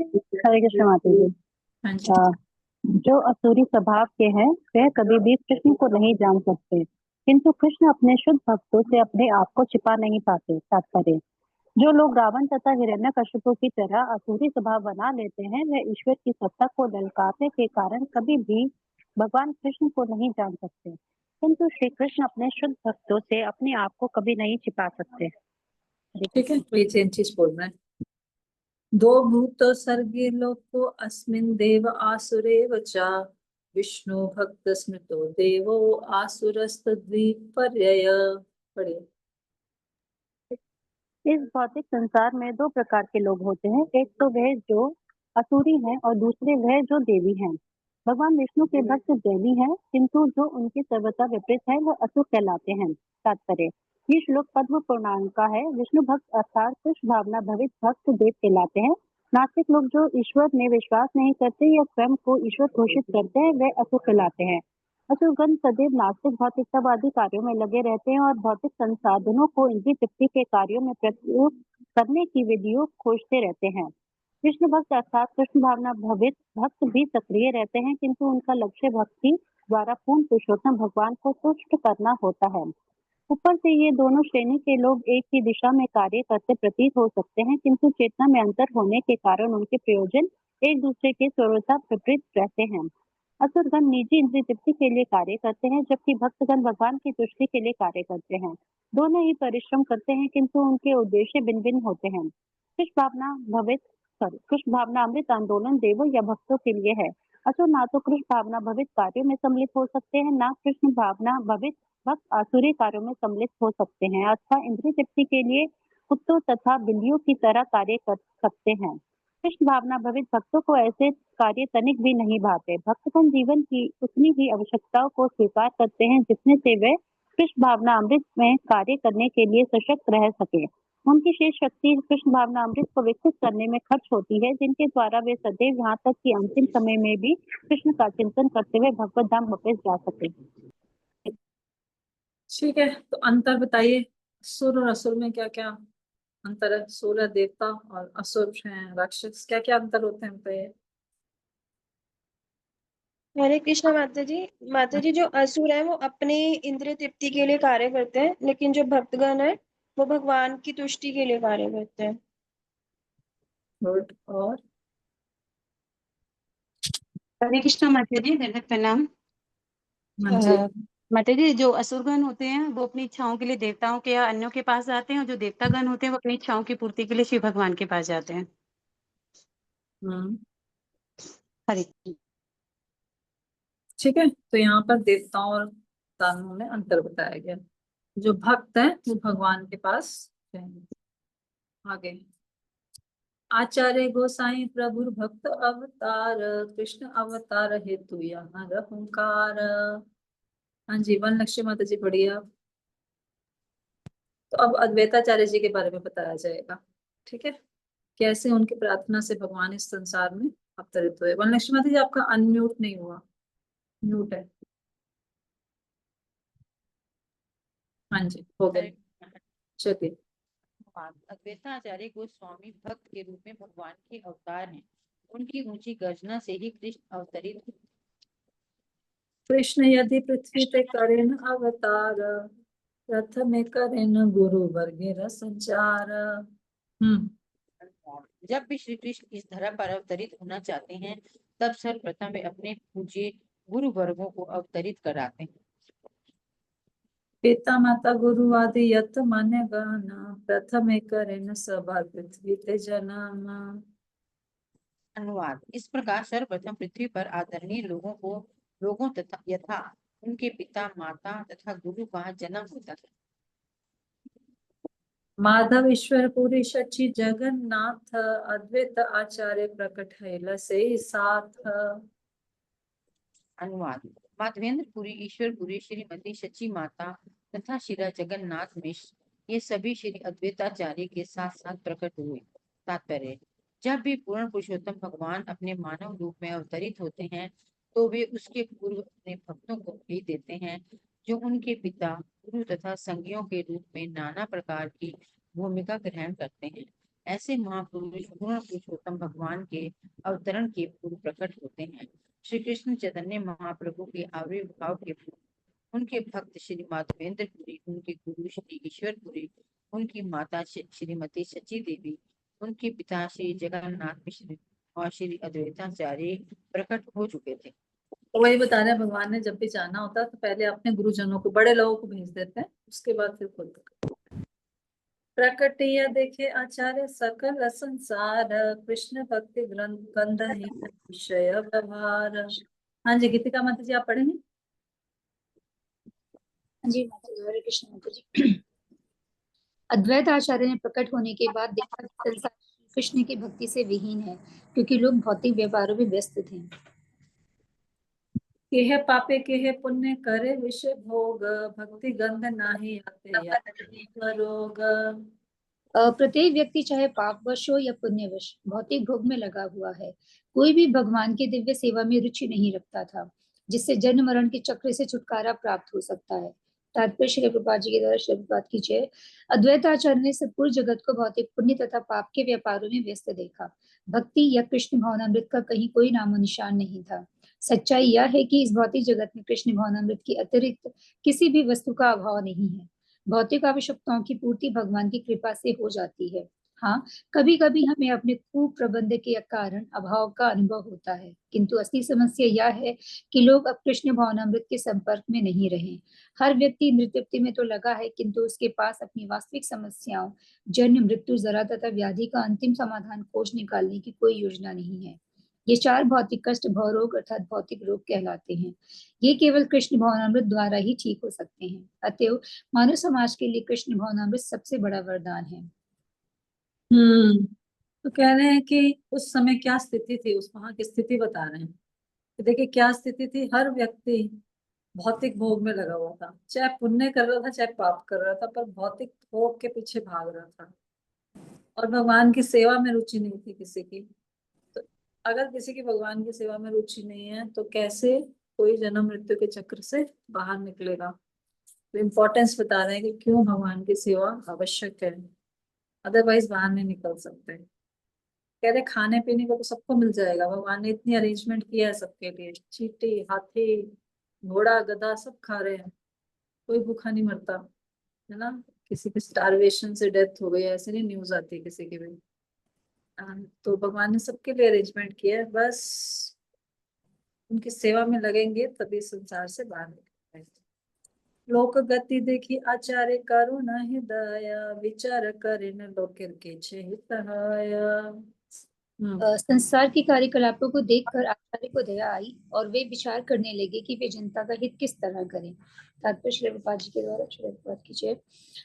हरे कृष्ण माता जी। हाँ जी। जो असुरी स्वभाव के हैं वह कभी भी कृष्ण को नहीं जान सकते, किंतु कृष्ण अपने शुद्ध भक्तों से अपने आप को छिपा नहीं पाते। तात्पर्य, जो लोग रावण तथा हिरण्यकशिपु की तरह असुरी स्वभाव बना लेते हैं वह ईश्वर की सत्ता को ललकारने के कारण कभी भी भगवान कृष्ण को नहीं जान सकते, किंतु श्री कृष्ण अपने शुद्ध भक्तों से अपने आप को कभी नहीं छिपा सकते। ठीक है, तो ये सेम चीज बोल रहे हैं। दो भूत सर्गे लोको अस्मिन देव आसुरेव च, विष्णु भक्त स्मृतो देवो आसुरस्तद्विपर्यय। पढ़िए। इस भौतिक संसार में दो प्रकार के लोग होते हैं, एक तो वह जो असुरी हैं और दूसरे वह जो देवी हैं। भगवान विष्णु के भक्त देवी हैं, किंतु जो उनकी सर्वथा विपरीत है वह असुर कहलाते हैं। तात्पर्य, ये श्लोक पद्म पुराण का है। विष्णु भक्त अर्थात कृष्ण भावना भवित भक्त देव कहलाते हैं। नास्तिक लोग जो ईश्वर में विश्वास नहीं करते या स्वयं को ईश्वर घोषित करते हैं वह असुर कहलाते हैं। असुरगण सदैव नास्तिक भौतिकतावादी कार्यों में लगे रहते हैं और भौतिक संसाधनों को इंद्रिय तृप्ति के कार्यों में प्रयोग करने की विधियों खोजते रहते हैं। कृष्ण भक्त अर्थात कृष्ण भावना भवित भक्त भी सक्रिय रहते हैं, किंतु उनका लक्ष्य भक्ति द्वारा पूर्ण पुरुषोत्तम भगवान को तुष्ट करना होता है। ऊपर से ये दोनों श्रेणी के लोग एक ही दिशा में कार्य करते प्रतीत हो सकते हैं, किंतु चेतना में अंतर होने के कारण उनके प्रयोजन एक दूसरे के सर्वथा विपरीत रहते हैं। असुरगण निजी इंद्रिय तृप्ति के लिए कार्य करते हैं, जबकि भक्तगण भगवान की तुष्टि के लिए कार्य करते हैं। दोनों ही परिश्रम करते हैं, किंतु उनके उद्देश्य भिन्न भिन्न होते हैं। कृष्ण भावना अमृत आंदोलन देवों या भक्तों के लिए है। असुर ना तो कृष्ण भावना भवित कार्यों में सम्मिलित हो सकते हैं, ना कृष्ण भावना भवित भक्त आसुरी कार्यों में सम्मिलित हो सकते हैं अथवा इंद्रिय तृप्ति के लिए कुत्तों तथा बिल्लियों की तरह कार्य कर सकते हैं। कृष्ण भावना भवित भक्तों को ऐसे कार्य तनिक भी नहीं भाते। भक्तगण जीवन की उतनी ही आवश्यकताओं को स्वीकार करते हैं जितने से वे कृष्ण भावना अमृत में कार्य करने के लिए सशक्त रह सके। उनकी शेष शक्ति कृष्ण भावना अमृत को विकसित करने में खर्च होती है, जिनके द्वारा वे सदैव यहाँ तक कि अंतिम समय में भी कृष्ण का चिंतन करते हुए भगवत धाम वापस जा सके। ठीक है, तो अंतर बताइए, सुर और असुर में क्या क्या अंतर है। सूर्य देवता और असुर हैं राक्षस, क्या क्या अंतर होते हैं बताइए। हरे कृष्णा माता जी। माता जी, जो असुर है वो अपने इंद्रिय तृप्ति के लिए कार्य करते हैं, लेकिन जो भक्तगण है वो भगवान की तुष्टि के लिए कार्य करते हैं। गुड। और हरे कृष्णा माता जी, दंडवत प्रणाम। हाँ जी। माता जी, जो असुरगण होते हैं वो अपनी इच्छाओं के लिए देवताओं के या अन्यों के पास जाते हैं, और जो देवतागण होते हैं वो अपनी इच्छाओं की पूर्ति के लिए शिव भगवान के पास जाते हैं। हरे ठीक है, तो यहाँ पर देवताओं और दानवों में अंतर बताया गया। जो भक्त है वो भगवान के पास जाएंगे। आगे आचार्य गोसाई प्रभु भक्त अवतार, कृष्ण अवतार हेतु यहाँ रहुंकार। हाँ जी, वन लक्ष्मी माता जी पढ़िए आप। तो अब अद्वैताचार्य जी के बारे में बताया जाएगा, ठीक है, कैसे उनकी प्रार्थना से भगवान इस संसार में अवतरित हुए। वन लक्ष्मी माता जी आपका अनम्यूट नहीं हुआ, म्यूट है। हाँ जी, हो गया, चलिए। अद्वैताचार्य गोस्वामी भक्त के रूप में भगवान के अवतार हैं। उनकी ऊंची गर्जना से ही कृष्ण अवतरित हुए। कृष्ण यदि पृथ्वी ते करेन अवतार, प्रथमे करेन गुरु वर्गेर संचार। जब भी श्री कृष्ण इस धरा पर अवतरित होना चाहते हैं, तब सर्वप्रथम वे अपने पूज्य गुरु वर्गों को अवतरित कराते हैं। पिता माता गुरु आदि यत मान्य गाना, प्रथमे करेन सभा पृथ्वी ते जन्म। अनुवाद। इस प्रकार सर्वप्रथम पृथ्वी पर आदरणीय लोगों तथा यथा उनके पिता माता तथा गुरु का जन्म होता है। माधव ईश्वर पुरी शची जगन्नाथ, अद्वैत आचार्य प्रकट हैल से साथ। अनुवाद। माधवेंद्रपुरी, ईश्वरपुरी, श्रीमती शची माता तथा श्री जगन्नाथ मिश्र, ये सभी श्री अद्वैताचार्य के साथ साथ प्रकट हुए। तात्पर्य। जब भी पूर्ण पुरुषोत्तम भगवान अपने मानव रूप में अवतरित होते हैं, तो वे उसके पूर्व अपने भक्तों को भेज देते हैं, जो उनके पिता गुरु तथा संगियों के रूप में नाना प्रकार की भूमिका ग्रहण करते हैं। ऐसे महापुरुष पूर्ण पुरुषोत्तम भगवान के अवतरण के पूर्व प्रकट होते हैं। श्री कृष्ण चैतन्य महाप्रभु के आविर्भाव के पूर्व उनके भक्त श्री माधवेंद्रपुरी, उनके गुरु श्री ईश्वरपुरी, उनकी माता श्रीमती शची देवी, उनके पिता श्री जगन्नाथ मिश्र और श्री अद्वैताचार्य प्रकट हो चुके थे। तो वही बता रहे हैं, भगवान ने जब भी जाना होता है तो पहले अपने गुरुजनों को, बड़े लोगों को भेज देते हैं, उसके बाद फिर खुद। प्रकटिया देखे आचार्य सकल संसार, कृष्ण भक्ति ग्रंथ गंध ही विषय व्यवहार। हाँ जी, गीतिका माता जी आप पढ़ेंगे। हाँ जी माता जी, हरे कृष्ण माता जी। अद्वैत आचार्य ने प्रकट होने के बाद देखा कि संसार कृष्ण की भक्ति से विहीन है, क्योंकि लोग भौतिक व्यापारों में व्यस्त थे। केह पापे केह पुण्य करे विषय भोग, भक्ति गंध नाही आते रोग। प्रत्येक व्यक्ति चाहे पापवश हो या पुण्यवश भौतिक भोग में लगा हुआ है। कोई भी भगवान की दिव्य सेवा में रुचि नहीं रखता था, जिससे जन्म मरण के चक्र से छुटकारा प्राप्त हो सकता है। तात्पर्य श्री प्रभुपाद जी के द्वारा श्री प्रभुपाद की जय। अद्वैताचार्य ने संपूर्ण जगत को भौतिक पुण्य तथा पाप के व्यापारों में व्यस्त देखा। भक्ति या कृष्ण भावनामृत का कहीं कोई नामो निशान नहीं था। सच्चाई यह है कि इस भौतिक जगत में कृष्ण भावनामृत की अतिरिक्त किसी भी वस्तु का अभाव नहीं है। भौतिक आवश्यकताओं की पूर्ति भगवान की कृपा से हो जाती है। हाँ, कभी कभी हमें अपने कुप्रबंध के कारण अभाव का अनुभव होता है, किंतु असली समस्या यह है कि लोग अब कृष्ण भावनामृत के संपर्क में नहीं रहे। हर व्यक्ति इंद्रिय तृप्ति में तो लगा है, किंतु उसके पास अपनी वास्तविक समस्याओं जन्म मृत्यु जरा तथा व्याधि का अंतिम समाधान खोज निकालने की कोई योजना नहीं है। ये चार भौतिक कष्ट भवरोग अर्थात भौतिक रोग कहलाते हैं। ये केवल कृष्ण भावनामृत द्वारा ही ठीक हो सकते हैं। अतएव मानव समाज के लिए कृष्ण भावनामृत सबसे बड़ा वरदान है। तो कह रहे हैं कि उस समय क्या स्थिति थी, उस वहां की स्थिति बता रहे हैं। तो देखिए क्या स्थिति थी, हर व्यक्ति भौतिक भोग में लगा हुआ था, चाहे पुण्य कर रहा था चाहे पाप कर रहा था, पर भौतिक भोग के पीछे भाग रहा था और भगवान की सेवा में रुचि नहीं थी किसी की। तो अगर किसी की भगवान की सेवा में रुचि नहीं है तो कैसे कोई जन्म मृत्यु के चक्र से बाहर निकलेगा। तो इम्पोर्टेंस बता रहे हैं कि क्यों भगवान की सेवा आवश्यक है, अदरवाइज बाहर नहीं निकल सकते। कह रहे खाने पीने को तो सबको मिल जाएगा, भगवान ने इतनी अरेंजमेंट किया है सबके लिए, चींटी हाथी घोड़ा गधा सब खा रहे हैं, कोई भूखा नहीं मरता है ना। किसी की स्टारवेशन से डेथ हो गई ऐसे नहीं न्यूज आती है किसी की भी। तो भगवान ने सबके लिए अरेंजमेंट किया है, बस उनकी सेवा में लगेंगे तभी संसार से बाहर निकलेंगे। लोक गति देखी आचार्य करुणा हृदय, विचार करें लोकेर के हितहाय। संसार के कार्यकलापों को देखकर आचार्य को दया आई और वे विचार करने लगे कि वे जनता का हित किस तरह करें। तात्पर्य श्री प्रभुपाद जी के द्वारा श्री प्रभुपाद की जय।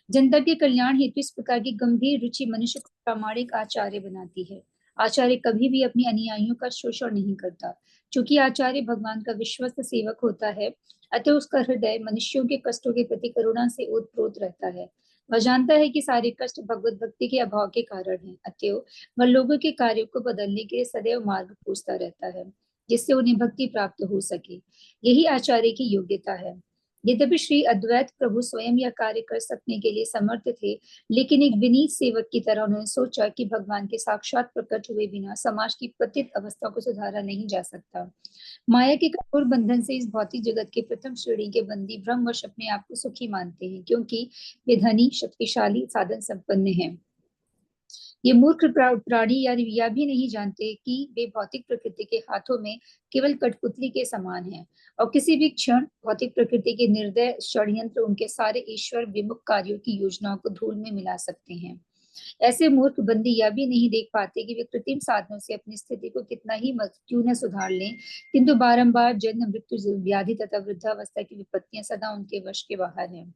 जनता के कल्याण हेतु इस प्रकार की गंभीर रुचि मनुष्य को प्रामाणिक आचार्य बनाती है। आचार्य कभी भी अपने अनुयायियों का शोषण नहीं करता। चूंकि आचार्य भगवान का विश्वस्त सेवक होता है, अतः उसका हृदय मनुष्यों के कष्टों के प्रति करुणा से ओतप्रोत रहता है। वह जानता है कि सारे कष्ट भगवत भक्ति के अभाव के कारण हैं, अतः वह लोगों के कार्यों को बदलने के लिए सदैव मार्ग खोजता रहता है, जिससे उन्हें भक्ति प्राप्त हो सके। यही आचार्य की योग्यता है। यद्यपि श्री अद्वैत प्रभु स्वयं यह कार्य कर सकने के लिए समर्थ थे, लेकिन एक विनीत सेवक की तरह उन्होंने सोचा कि भगवान के साक्षात प्रकट हुए बिना समाज की पतित अवस्था को सुधारा नहीं जा सकता। माया के कठोर बंधन से इस भौतिक जगत के प्रथम श्रेणी के बंदी भ्रमवश अपने आप को सुखी मानते हैं, क्योंकि वे धनी, शक्तिशाली, साधन संपन्न हैं। ये मूर्ख प्राणी यह भी नहीं जानते कि वे भौतिक प्रकृति के हाथों में केवल कठपुतली के समान हैं, और किसी भी क्षण भौतिक प्रकृति के निर्दय षड्यंत्र उनके सारे ईश्वर विमुख कार्यों की योजनाओं को धूल में मिला सकते हैं। ऐसे मूर्ख बंदी यह भी नहीं देख पाते कि वे कृत्रिम साधनों से अपनी स्थिति को कितना ही क्यों न सुधार लें, किंतु बारंबार जन्म, मृत्यु, व्याधि तथा वृद्धावस्था की विपत्तियां सदा उनके वश के बाहर हैं।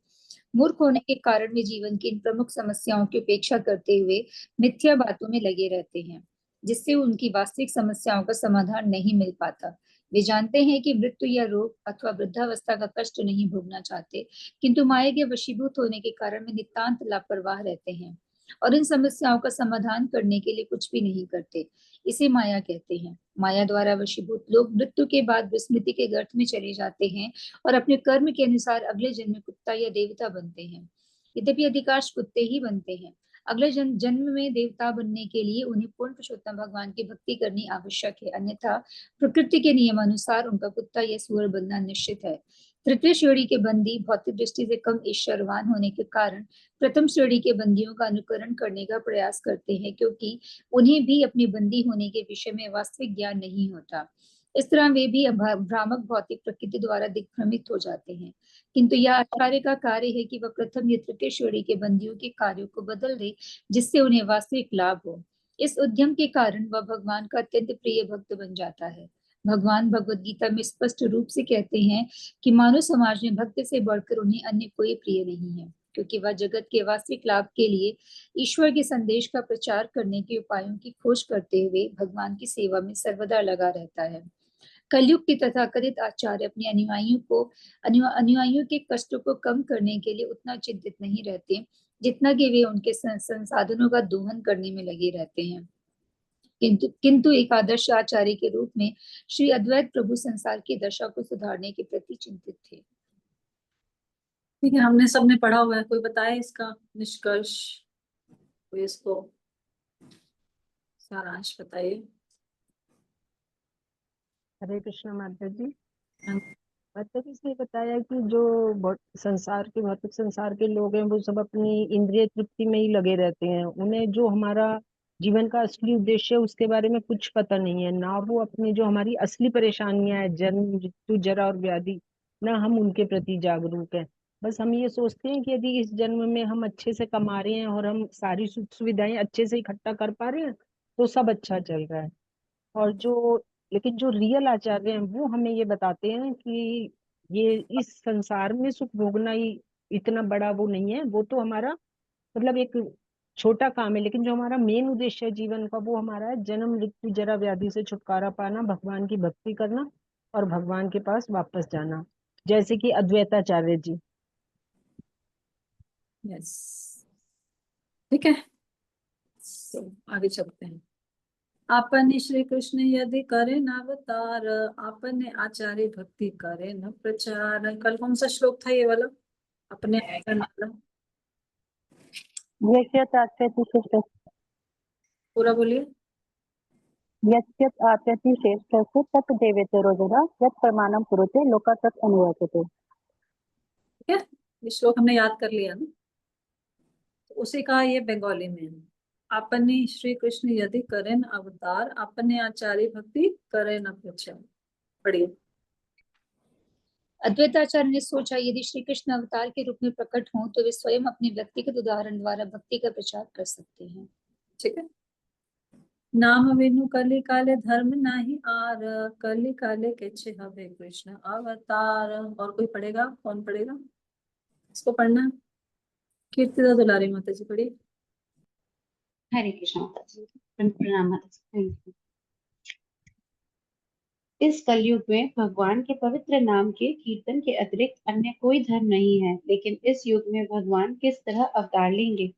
मूर्ख होने के कारण वे जीवन की इन प्रमुख समस्याओं की उपेक्षा करते हुए मिथ्या बातों में लगे रहते हैं, जिससे उनकी वास्तविक समस्याओं का समाधान नहीं मिल पाता। वे जानते हैं कि मृत्यु या रोग अथवा वृद्धावस्था का कष्ट नहीं भोगना चाहते, किंतु माया के वशीभूत होने के कारण वे नितांत लापरवाह रहते हैं और इन समस्याओं का समाधान करने के लिए कुछ भी नहीं करते। इसे माया कहते हैं। माया द्वारा वशीभूत लोग मृत्यु के बाद विस्मृति के गर्त में चले जाते हैं और अपने कर्म के अनुसार अगले जन्म में कुत्ता या देवता बनते हैं। यद्यपि अधिकांश कुत्ते ही बनते हैं। अगले जन्म में देवता बनने के लिए उन्हें पूर्ण पुरुषोत्तम भगवान की भक्ति करनी आवश्यक है, अन्यथा प्रकृति के नियमानुसार उनका कुत्ता या सूअर बनना निश्चित है। तृतीय श्रेणी के बंदी भौतिक दृष्टि से कम ईश्वरवान होने के कारण प्रथम श्रेणी के बंदियों का अनुकरण करने का प्रयास करते हैं, क्योंकि उन्हें भी अपने बंदी होने के विषय में वास्तविक ज्ञान नहीं होता। इस तरह वे भी भ्रामक भौतिक प्रकृति द्वारा दिग्भ्रमित हो जाते हैं। किंतु यह आचार्य का कार्य है कि वह प्रथम या तृतीय श्रेणी के बंदियों के कार्यों को बदल दे, जिससे उन्हें वास्तविक लाभ हो। इस उद्यम के कारण वह भगवान का अत्यंत प्रिय भक्त बन जाता है। भगवान भगवत गीता में स्पष्ट रूप से कहते हैं कि मानव समाज में भक्त से बढ़कर उन्हें अन्य कोई प्रिय नहीं है, क्योंकि वह जगत के वास्तविक लाभ के लिए ईश्वर के संदेश का प्रचार करने के उपायों की खोज करते हुए भगवान की सेवा में सर्वदा लगा रहता है। कलयुग के तथाकथित आचार्य अपने अनुयायियों के कष्टों को कम करने के लिए उतना चिंतित नहीं रहते जितना कि वे उनके संसाधनों का दोहन करने में लगे रहते हैं। किंतु एक आदर्श आचार्य के रूप में श्री अद्वैत प्रभु संसार की दशा को सुधारने के प्रति चिंतित थे। ठीक है, हमने सबने पढ़ा हुआ है। कोई बताए इसका निष्कर्ष, कोई इसको सारांश बताइए। हरे कृष्ण माता जी। हाँ। माता जी ने बताया कि जो भौतिक संसार के लोग हैं वो सब अपनी इंद्रिय तृप्ति में ही लगे रहते हैं। उन्हें जो हमारा जीवन का असली उद्देश्य है उसके बारे में कुछ पता नहीं है, ना वो अपनी जो हमारी असली परेशानियां है, जन्म, मृत्यु, जरा और व्याधि, ना हम उनके प्रति जागरूक हैं। बस हम ये सोचते हैं कि यदि इस जन्म में हम अच्छे से कमा रहे हैं और हम सारी सुख सुविधाएं अच्छे से इकट्ठा कर पा रहे हैं तो सब अच्छा चल रहा है। और लेकिन जो रियल आचार्य हैं वो हमें ये बताते हैं कि ये इस संसार में सुख भोगना ही इतना बड़ा वो नहीं है, वो तो हमारा मतलब एक छोटा काम है, लेकिन जो हमारा मेन उद्देश्य है जीवन का वो हमारा है जन्म, मृत्यु, जरा, व्याधि से छुटकारा पाना, भगवान की भक्ति करना और भगवान के पास वापस जाना, जैसे कि अद्वैताचार्य जी। यस, ठीक है, तो आगे चलते हैं। आपने श्री कृष्ण यदि करे न अवतार, आपने आचार्य भक्ति करे न प्रचार। कल कौन सा श्लोक था ये वाला? अपने पूरा बोलिए। यत् आप्यति श्रेष्ठस्य तत् देवेतरो जरा यत् प्रमाणम कुरुते लोका तत् अनुवर्तते। ठीक है, ये श्लोक हमने याद कर लिया ना, तो उसी का ये बंगाली में है। अपने श्री कृष्ण यदि करें अवतार, अपने आचार्य भक्ति करें न प्रचार। पढ़िए। अद्वैताचार्य ने सोचा यदि श्री कृष्ण अवतार के रूप में प्रकट हों तो वे स्वयं अपने व्यक्तिगत उदाहरण द्वारा भक्ति का प्रचार कर सकते हैं। ठीक है। नाम विनु कलि काले धर्म नाही आर, कलि काले के हवे कृष्ण अवतार। और कोई पढ़ेगा? कौन पढ़ेगा? इसको पढ़ना। कीर्तिदा दुलारी माता जी पढ़िए। हरे कृष्ण माता जी। प्रणाम माता जी। Thank you. इस कलयुग में भगवान के पवित्र नाम के कीर्तन के अतिरिक्त अन्य कोई धर्म नहीं है, लेकिन इस युग में भगवान किस तरह अवतार लेंगे?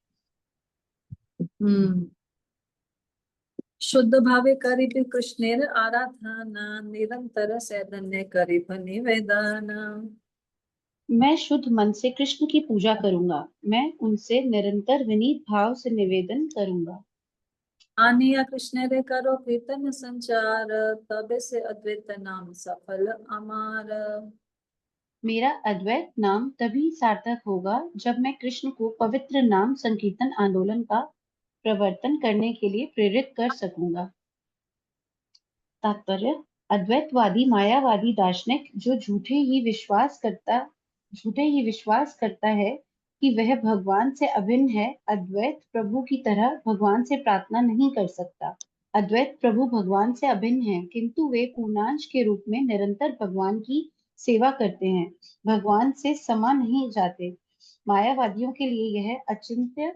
शुद्ध भावे करिब कृष्णेर आराधना निरंतर सैधन्य करिब निवेदना। मैं शुद्ध मन से कृष्ण की पूजा करूंगा, मैं उनसे निरंतर विनीत भाव से निवेदन करूंगा। आनिया कृष्ण रे करो कीर्तन संचार, तबे से अद्वैत नाम सफल अमार। मेरा अद्वैत नाम तभी सार्थक होगा जब मैं कृष्ण को पवित्र नाम संकीर्तन आंदोलन का प्रवर्तन करने के लिए प्रेरित कर सकूंगा। तात्पर्य: अद्वैतवादी मायावादी दार्शनिक जो झूठे ही विश्वास करता है कि वह भगवान से अभिन्न है, अद्वैत प्रभु की तरह भगवान से प्रार्थना नहीं कर सकता। अद्वैत प्रभु भगवान से अभिन्न है, किंतु वे पूर्णांश के रूप में निरंतर भगवान की सेवा करते हैं, भगवान से समा नहीं जाते। मायावादियों के लिए यह अचिंत्य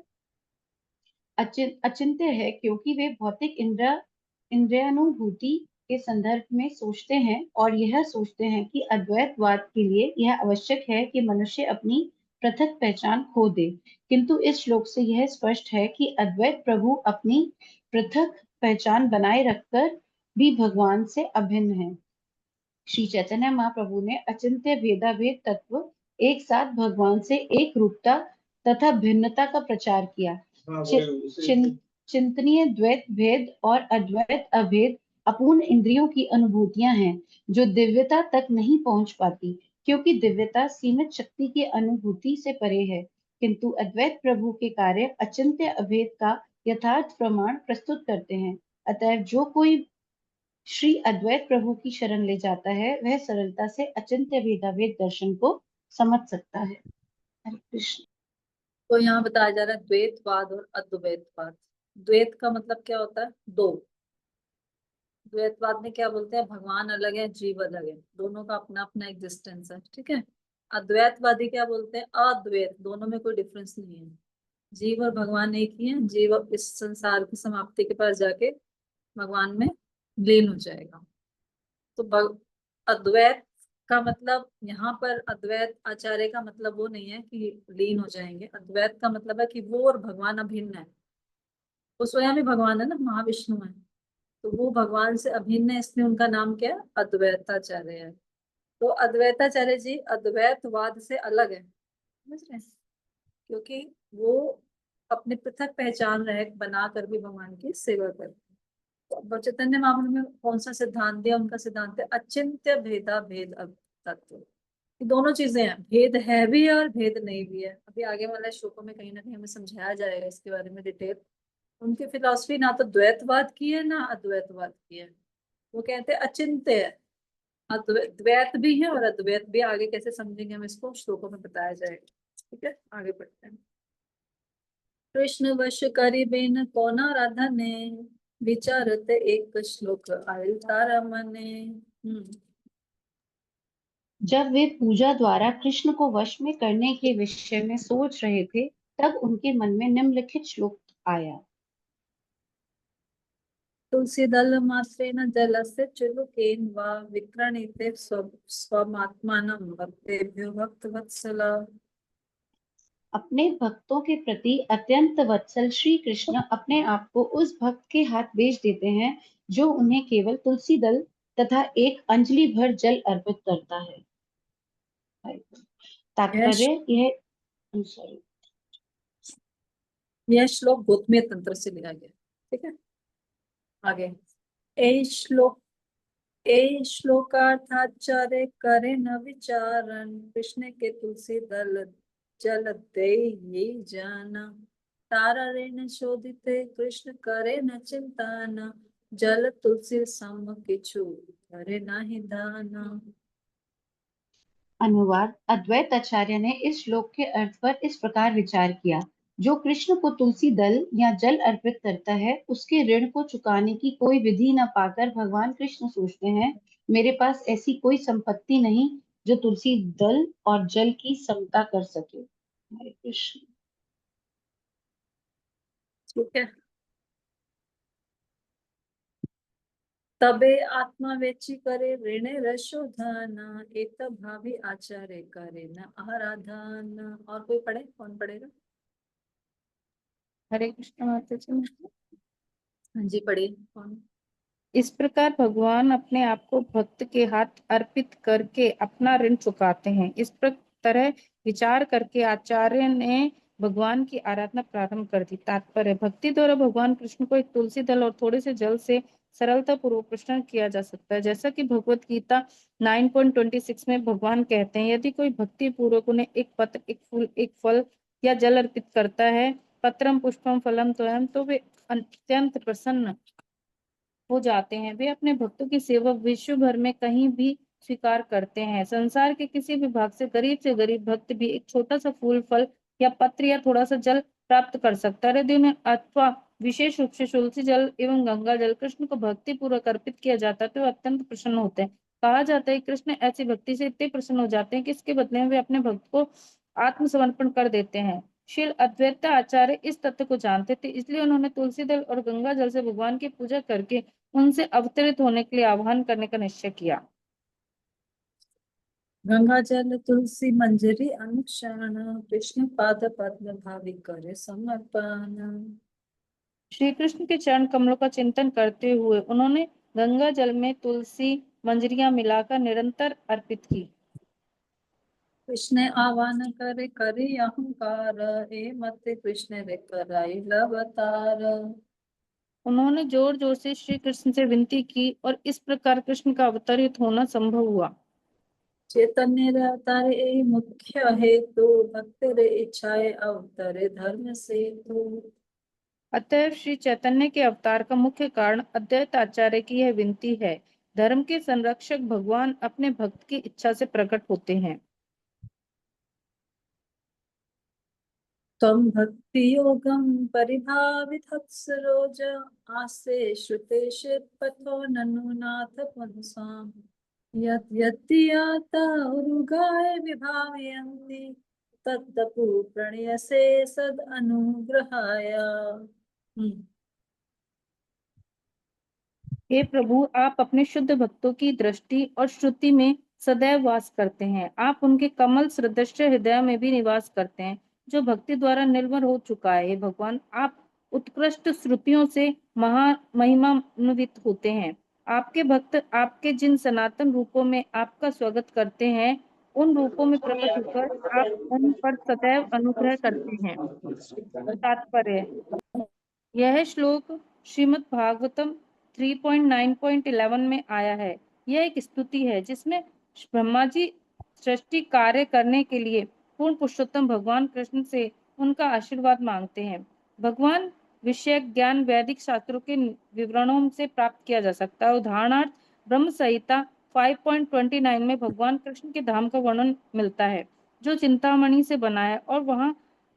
है, क्योंकि वे भौतिक इंद्रियानुभूति के संदर्भ में सोचते हैं और यह सोचते हैं कि अद्वैतवाद के लिए यह आवश्यक है कि मनुष्य अपनी पृथक पहचान खो दे। किंतु इस श्लोक से यह स्पष्ट है कि अद्वैत प्रभु अपनी पृथक पहचान बनाए रखकर भी भगवान से अभिन्न है। श्री चैतन्य महाप्रभु ने अचिंत्य भेदाभेद तत्व, एक साथ भगवान से एक रूपता तथा भिन्नता का प्रचार किया। चिंतनीय द्वैत भेद और अद्वैत अभेद अपूर्ण इंद्रियों की अनुभूतियां हैं जो दिव्यता तक नहीं पहुंच पाती, क्योंकि दिव्यता सीमित शक्ति की अनुभूति से परे है। किंतु अद्वैत प्रभु के कार्य अचिंत्य अभेद का यथार्थ प्रमाण प्रस्तुत करते हैं। अतः जो कोई श्री अद्वैत प्रभु की शरण ले जाता है, वह सरलता से अचिंत्य भेदाभेद दर्शन को समझ सकता है। हरे कृष्ण। तो यहाँ बताया जा रहा है द्वैतवाद और अद्वैतवाद। द्वैत का मतलब क्या होता है? दो। द्वैतवाद में क्या बोलते हैं? भगवान अलग है, जीव अलग है, दोनों का अपना अपना एग्जिस्टेंस है, ठीक है। अद्वैतवादी क्या बोलते हैं? अद्वैत, दोनों में कोई डिफरेंस नहीं है, जीव और भगवान एक ही है। जीव इस संसार की समाप्ति के पास जाके भगवान में लीन हो जाएगा। तो अद्वैत का मतलब यहाँ पर, अद्वैत आचार्य का मतलब वो नहीं है कि लीन हो जाएंगे। अद्वैत का मतलब है कि वो और भगवान अभिन्न है, वो स्वयं भी भगवान है ना, महाविष्णु है, तो वो भगवान से अभिन्न है, इसलिए उनका नाम क्या है? अद्वैताचार्य है। तो अद्वैताचार्य जी अद्वैतवाद से अलग है, समझ रहे हैं? क्योंकि वो अपनी पृथक पहचान रह बना कर भी भगवान की सेवा करते हैं। तो चैतन्य महाप्रभु में कौन सा सिद्धांत दिया? उनका सिद्धांत है अचिंत्य भेदा भेद तत्व। ये दोनों चीजें हैं, भेद है भी है और भेद नहीं भी है। अभी आगे वाले श्लोकों में कहीं ना कहीं हमें समझाया जाएगा इसके बारे में डिटेल। उनकी फिलॉसफी ना तो द्वैतवाद की है ना अद्वैतवाद की है, वो कहते हैं अचिंत्य है। द्वैत भी है और अद्वैत भी। आगे कैसे समझेंगे हम इसको, श्लोकों में बताया जाएगा, ठीक है। आगे बढ़ते हैं। कृष्ण वश करिबेन कोना राधने, विचारत एक श्लोक आयल तारा मने। जब वे पूजा द्वारा कृष्ण को वश में करने के विषय में सोच रहे थे, तब उनके मन में निम्नलिखित श्लोक आया। तुलसी दल मात्रेन जलस्य चुलुकेन वा विक्रणीते स्वमात्मानं भक्तेभ्यो भक्तवत्सला। अपने भक्तों के प्रति अत्यंत वत्सल श्री कृष्ण अपने आप को उस भक्त के हाथ बेच देते हैं जो उन्हें केवल तुलसी दल तथा एक अंजलि भर जल अर्पित करता है। तात्पर्य यह श्लोक गौतमीय तंत्र से लिया गया, ठीक है। आगे ए श्लोकार्थाचार्य करे न विचारन, कृष्ण के तुलसी दल जल दे ये जाना। तारा ऋण शोधिते कृष्ण करे न चिंताना, जल तुलसी सम किछु करे नाही दाना। अनुवाद: अद्वैत आचार्य ने इस श्लोक के अर्थ पर इस प्रकार विचार किया। जो कृष्ण को तुलसी दल या जल अर्पित करता है, उसके ऋण को चुकाने की कोई विधि न पाकर भगवान कृष्ण सोचते हैं, मेरे पास ऐसी कोई संपत्ति नहीं जो तुलसी दल और जल की समता कर सके। हरे कृष्ण। ठीक है, तबे आत्मा वेची करे ऋणे रशोधन, एक भावी आचार्य करे न आराधन। और कोई पढ़े? कौन पढ़ेगा? हरे कृष्ण माता जी। हाँ जी, पढ़िए। कौन? इस प्रकार भगवान अपने आप को भक्त के हाथ अर्पित करके अपना ऋण चुकाते हैं। इस तरह विचार करके आचार्य ने भगवान की आराधना प्रारंभ कर दी। तात्पर्य, भक्ति द्वारा भगवान कृष्ण को एक तुलसी दल और थोड़े से जल से सरलता पूर्वक प्रश्न किया जा सकता है। जैसा कि भगवत गीता 9.26 में भगवान कहते हैं, यदि कोई भक्ति पूर्वक उन्हें एक पत्र, एक फूल, एक फल या जल अर्पित करता है, पत्रम पुष्पम फलम तोयम, तो वे अत्यंत प्रसन्न हो जाते हैं। वे अपने भक्तों की सेवा विश्व भर में कहीं भी स्वीकार करते हैं। संसार के किसी भी भाग से गरीब भक्त भी एक छोटा सा फूल, फल या पत्र या थोड़ा सा जल प्राप्त कर सकता है। यदि उन्हें अथवा विशेष रूप से तुलसी जल एवं गंगा जल कृष्ण को भक्ति पूर्वक अर्पित किया जाता है तो वे अत्यंत प्रसन्न होते हैं। कहा जाता है कृष्ण ऐसी भक्ति से इतने प्रसन्न हो जाते हैं कि इसके बदले में वे अपने भक्त को आत्मसमर्पण कर देते हैं। श्रील अद्वैत आचार्य इस तथ्य को जानते थे, इसलिए उन्होंने तुलसी दल और गंगा जल से भगवान की पूजा करके उनसे अवतरित होने के लिए आह्वान करने का निश्चय किया। गंगा जल तुलसी मंजरी अनुक्षण, कृष्ण पाद पद्म भावी करे समर्पण। श्री कृष्ण के चरण कमलों का चिंतन करते हुए उन्होंने गंगा जल में तुलसी मंजरियां मिलाकर निरंतर अर्पित की। कृष्ण आह्वान करे करे अहंकार, ए मत कृष्ण रे कराई लवतार। उन्होंने जोर जोर से श्री कृष्ण से विनती की और इस प्रकार कृष्ण का अवतरित होना संभव हुआ। चैतन्य अवतार ए मुख्य हेतु, भक्त रे इच्छाए अवतरे धर्म सेतु। अतः श्री चैतन्य के अवतार का मुख्य कारण अद्वैत आचार्य की यह विनती है। धर्म के संरक्षक भगवान अपने भक्त की इच्छा से प्रकट होते हैं। तम भक्ति योगम परिभावित सरोज, आसे श्रुते पथो ननु नाथ पुंसाम। यद्यता उरुगाय विभावयन्ति, तद्दपु प्रणयसे सद अनुग्रहाय। हे प्रभु, आप अपने शुद्ध भक्तों की दृष्टि और श्रुति में सदैव वास करते हैं। आप उनके कमल सदृश हृदय में भी निवास करते हैं, जो भक्ति द्वारा निर्मल हो चुका है। हे भगवान, आप उत्कृष्ट श्रुतियों से महिमान्वित होते हैं। आपके भक्त आपके जिन सनातन रूपों में आपका स्वागत करते हैं, उन रूपों में प्रकट होकर आप उन पर सदैव अनुग्रह करते हैं। तात्पर्य, यह श्लोक श्रीमद् भागवतम 3.9.11 में आया है। यह एक स्तुति है जिसमें ब्रह्मा जी सृष्टि कार्य करने के लिए पूर्ण पुरुषोत्तम भगवान कृष्ण से उनका आशीर्वाद मांगते हैं। भगवान विषय ज्ञान वैदिक शास्त्रों के विवरणों से प्राप्त किया जा सकता है। उदाहरणार्थ ब्रह्म संहिता 5.29 में भगवान कृष्ण के धाम का वर्णन मिलता है, जो चिंतामणि से बना है, और वहाँ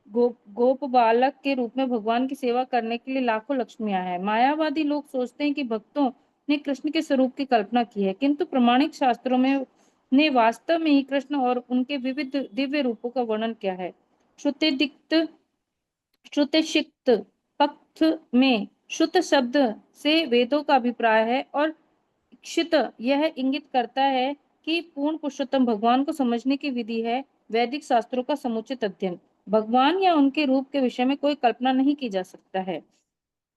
गोप बालक के रूप में भगवान की सेवा करने के लिए लाखों लक्ष्मियां हैं। मायावादी लोग सोचते हैं कि भक्तों ने कृष्ण के स्वरूप की कल्पना की है, किंतु प्रमाणिक शास्त्रों में ने वास्तव में ही कृष्ण और उनके विविध दिव्य रूपों का वर्णन किया है। श्रुतिदिक्त श्रुतिशिक्त पक्ष में श्रुत शब्द से वेदों का अभिप्राय है और क्षित यह इंगित करता है कि पूर्ण पुरुषोत्तम भगवान को समझने की विधि है वैदिक शास्त्रों का समुचित अध्ययन। भगवान या उनके रूप के विषय में कोई कल्पना नहीं की जा सकता है।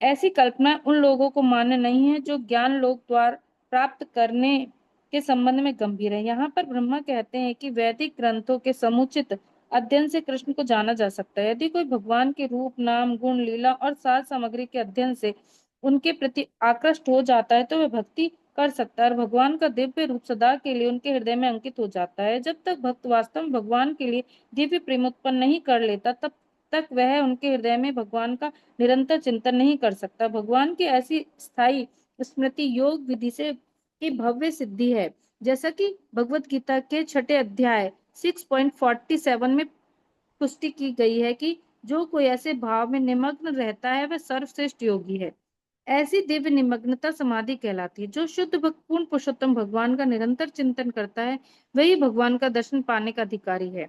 ऐसी कल्पना उन लोगों को मान्य नहीं है जो ज्ञान लोक द्वार प्राप्त करने के संबंध में गंभीर है। यहाँ पर ब्रह्मा कहते हैं कि वैदिक ग्रंथों के समुचित अध्ययन से कृष्ण को जाना जा सकता है। यदि कोई भगवान के रूप, नाम, गुण, लीला और सार सामग्री के अध्ययन से उनके प्रति आकृष्ट हो जाता है तो वह भक्ति कर सकता है और भगवान का दिव्य रूप सदा के लिए उनके हृदय में अंकित हो जाता है। जब तक भक्त वास्तव में भगवान के लिए दिव्य प्रेम उत्पन्न नहीं कर लेता, तब तक वह उनके हृदय में भगवान का निरंतर चिंतन नहीं कर सकता। भगवान की ऐसी स्थायी स्मृति योग विधि से की भव्य सिद्धि है, जैसा कि भगवत गीता के 6 अध्याय 6.47 में पुष्टि की गई है कि जो कोई ऐसे भाव में निमग्न रहता है वह सर्वश्रेष्ठ योगी है। ऐसी दिव्य निमग्नता समाधि कहलाती है। जो शुद्ध भक्त पूर्ण पुरुषोत्तम भगवान का निरंतर चिंतन करता है वही भगवान का दर्शन पाने का अधिकारी है।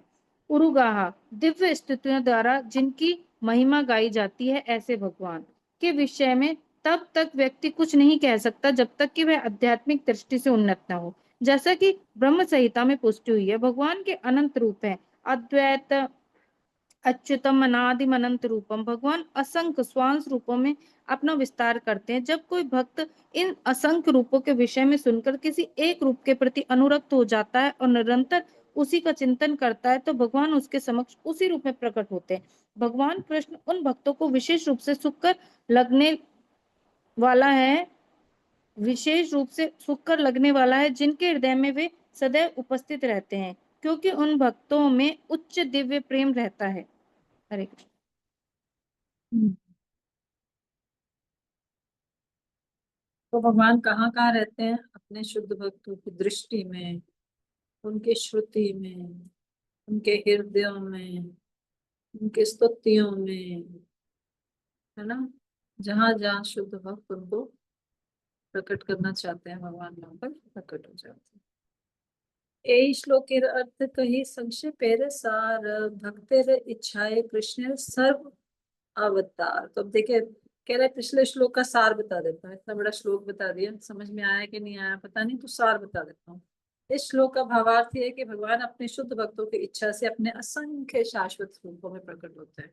उरुगाहा, दिव्य स्तुतियों द्वारा जिनकी महिमा गाई जाती है, ऐसे भगवान के विषय में तब तक व्यक्ति कुछ नहीं कह सकता जब तक कि वह आध्यात्मिक दृष्टि से उन्नत न हो। जैसा कि ब्रह्म संहिता में पुष्टि हुई है, भगवान के अनंत रूप है, अद्वैत अच्युतम अनादिम अनंत रूपम। भगवान असंख्य स्वांश रूपों में अपना विस्तार करते हैं। जब कोई भक्त इन असंख्य रूपों के विषय में सुनकर किसी एक रूप के प्रति अनुरक्त हो जाता है और निरंतर उसी का चिंतन करता है तो भगवान उसके समक्ष उसी रूप में प्रकट होते हैं। भगवान कृष्ण उन भक्तों को विशेष रूप से सुखकर लगने वाला है, विशेष रूप से सुखकर लगने वाला है, जिनके हृदय में वे सदैव उपस्थित रहते हैं, क्योंकि उन भक्तों में उच्च दिव्य प्रेम रहता है। हरे कृष्ण। तो भगवान कहाँ कहाँ रहते हैं? अपने शुद्ध भक्तों की दृष्टि में, उनके श्रुति में, उनके हृदयों में, उनके स्तुतियों में, है ना। जहां जहां शुद्ध भक्त उनको प्रकट करना चाहते हैं, भगवान वहां पर प्रकट हो जाते हैं। এই শ্লোকের अर्थ कही संक्षेपेर सार भक्तेर इच्छाए कृष्ण सर्व अवतार। तो अब देखिए, कह रहा है पिछले श्लोक का सार बता देता है। इतना बड़ा श्लोक बता दिया, समझ में आया कि नहीं आया पता नहीं, तो सार बता देता हूँ। इस श्लोक का भावार्थ है कि भगवान अपने शुद्ध भक्तों की इच्छा से अपने असंख्य शाश्वत रूपों में प्रकट होते हैं,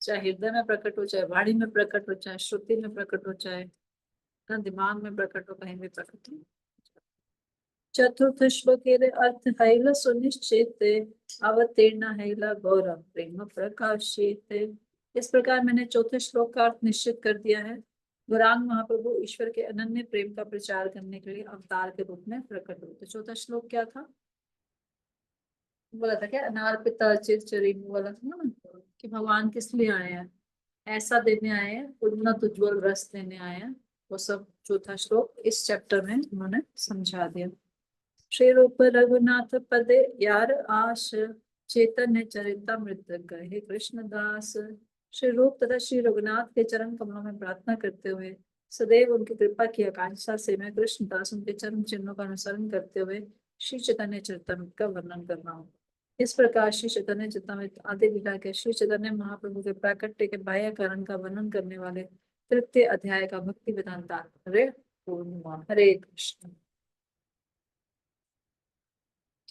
चाहे हृदय में प्रकट हो, चाहे वाणी में प्रकट हो, चाहे श्रुति में प्रकट हो, चाहे दिमाग में प्रकट हो, कहीं भी प्रकट हो। चतुर्थ श्लोकेर अर्थ हैल सुनिश्चित अवतीर्ण हैल गौरव प्रेम प्रकाशित। इस प्रकार मैंने चौथे श्लोक का अर्थ निश्चित कर दिया है। गौरांग महाप्रभु ईश्वर के अनन्य प्रेम का प्रचार करने के लिए अवतार के रूप में प्रकट हुए। तो चौथा श्लोक क्या था? बोला था क्या? अनार्पिता चिरचरी वाला था ना, कि भगवान किस लिए आए हैं, ऐसा देने आए हैं, उन्नत उज्ज्वल रस देने आए हैं। वो सब चौथा श्लोक इस चैप्टर में उन्होंने समझा दिया। श्री रूप रघुनाथ पदे यार आश चैतन्य चरितमृत कहे कृष्णदास। श्री रूप तथा श्री रघुनाथ के चरण कमलों में प्रार्थना करते हुए सदैव उनकी कृपा की आकांक्षा से मैं कृष्णदास उनके चरण चिन्हों का अनुसरण करते हुए श्री चैतन्य चरितमृत का वर्णन कर रहा हूँ। इस प्रकार श्री चैतन्य चरितमृत आदि लीला के श्री चैतन्य महाप्रभु के प्राकट्य के बाह्य कारण का वर्णन करने वाले तृतीय अध्याय का भक्ति वेदांत तात्पर्य पूर्ण हुआ। हरे कृष्ण।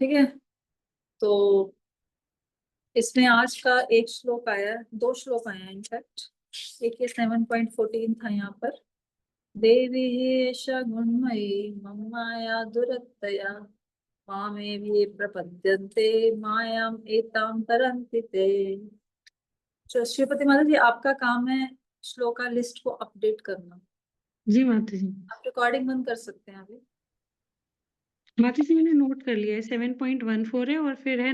ठीक है, तो इसमें आज का एक श्लोक आया, दो श्लोक आए हैं इनफैक्ट। एक ये 7.14 था यहाँ पर, देवी एषा गुणमयी मम माया दुरत्यया मामे भी प्रपद्यन्ते मायाम एताम तरन्ति ते। श्रीपति माता जी, आपका काम है श्लोका लिस्ट को अपडेट करना। जी माता जी। आप रिकॉर्डिंग बंद कर सकते हैं अभी। माता जी मैंने नोट कर लिया है, 7.14 है और फिर है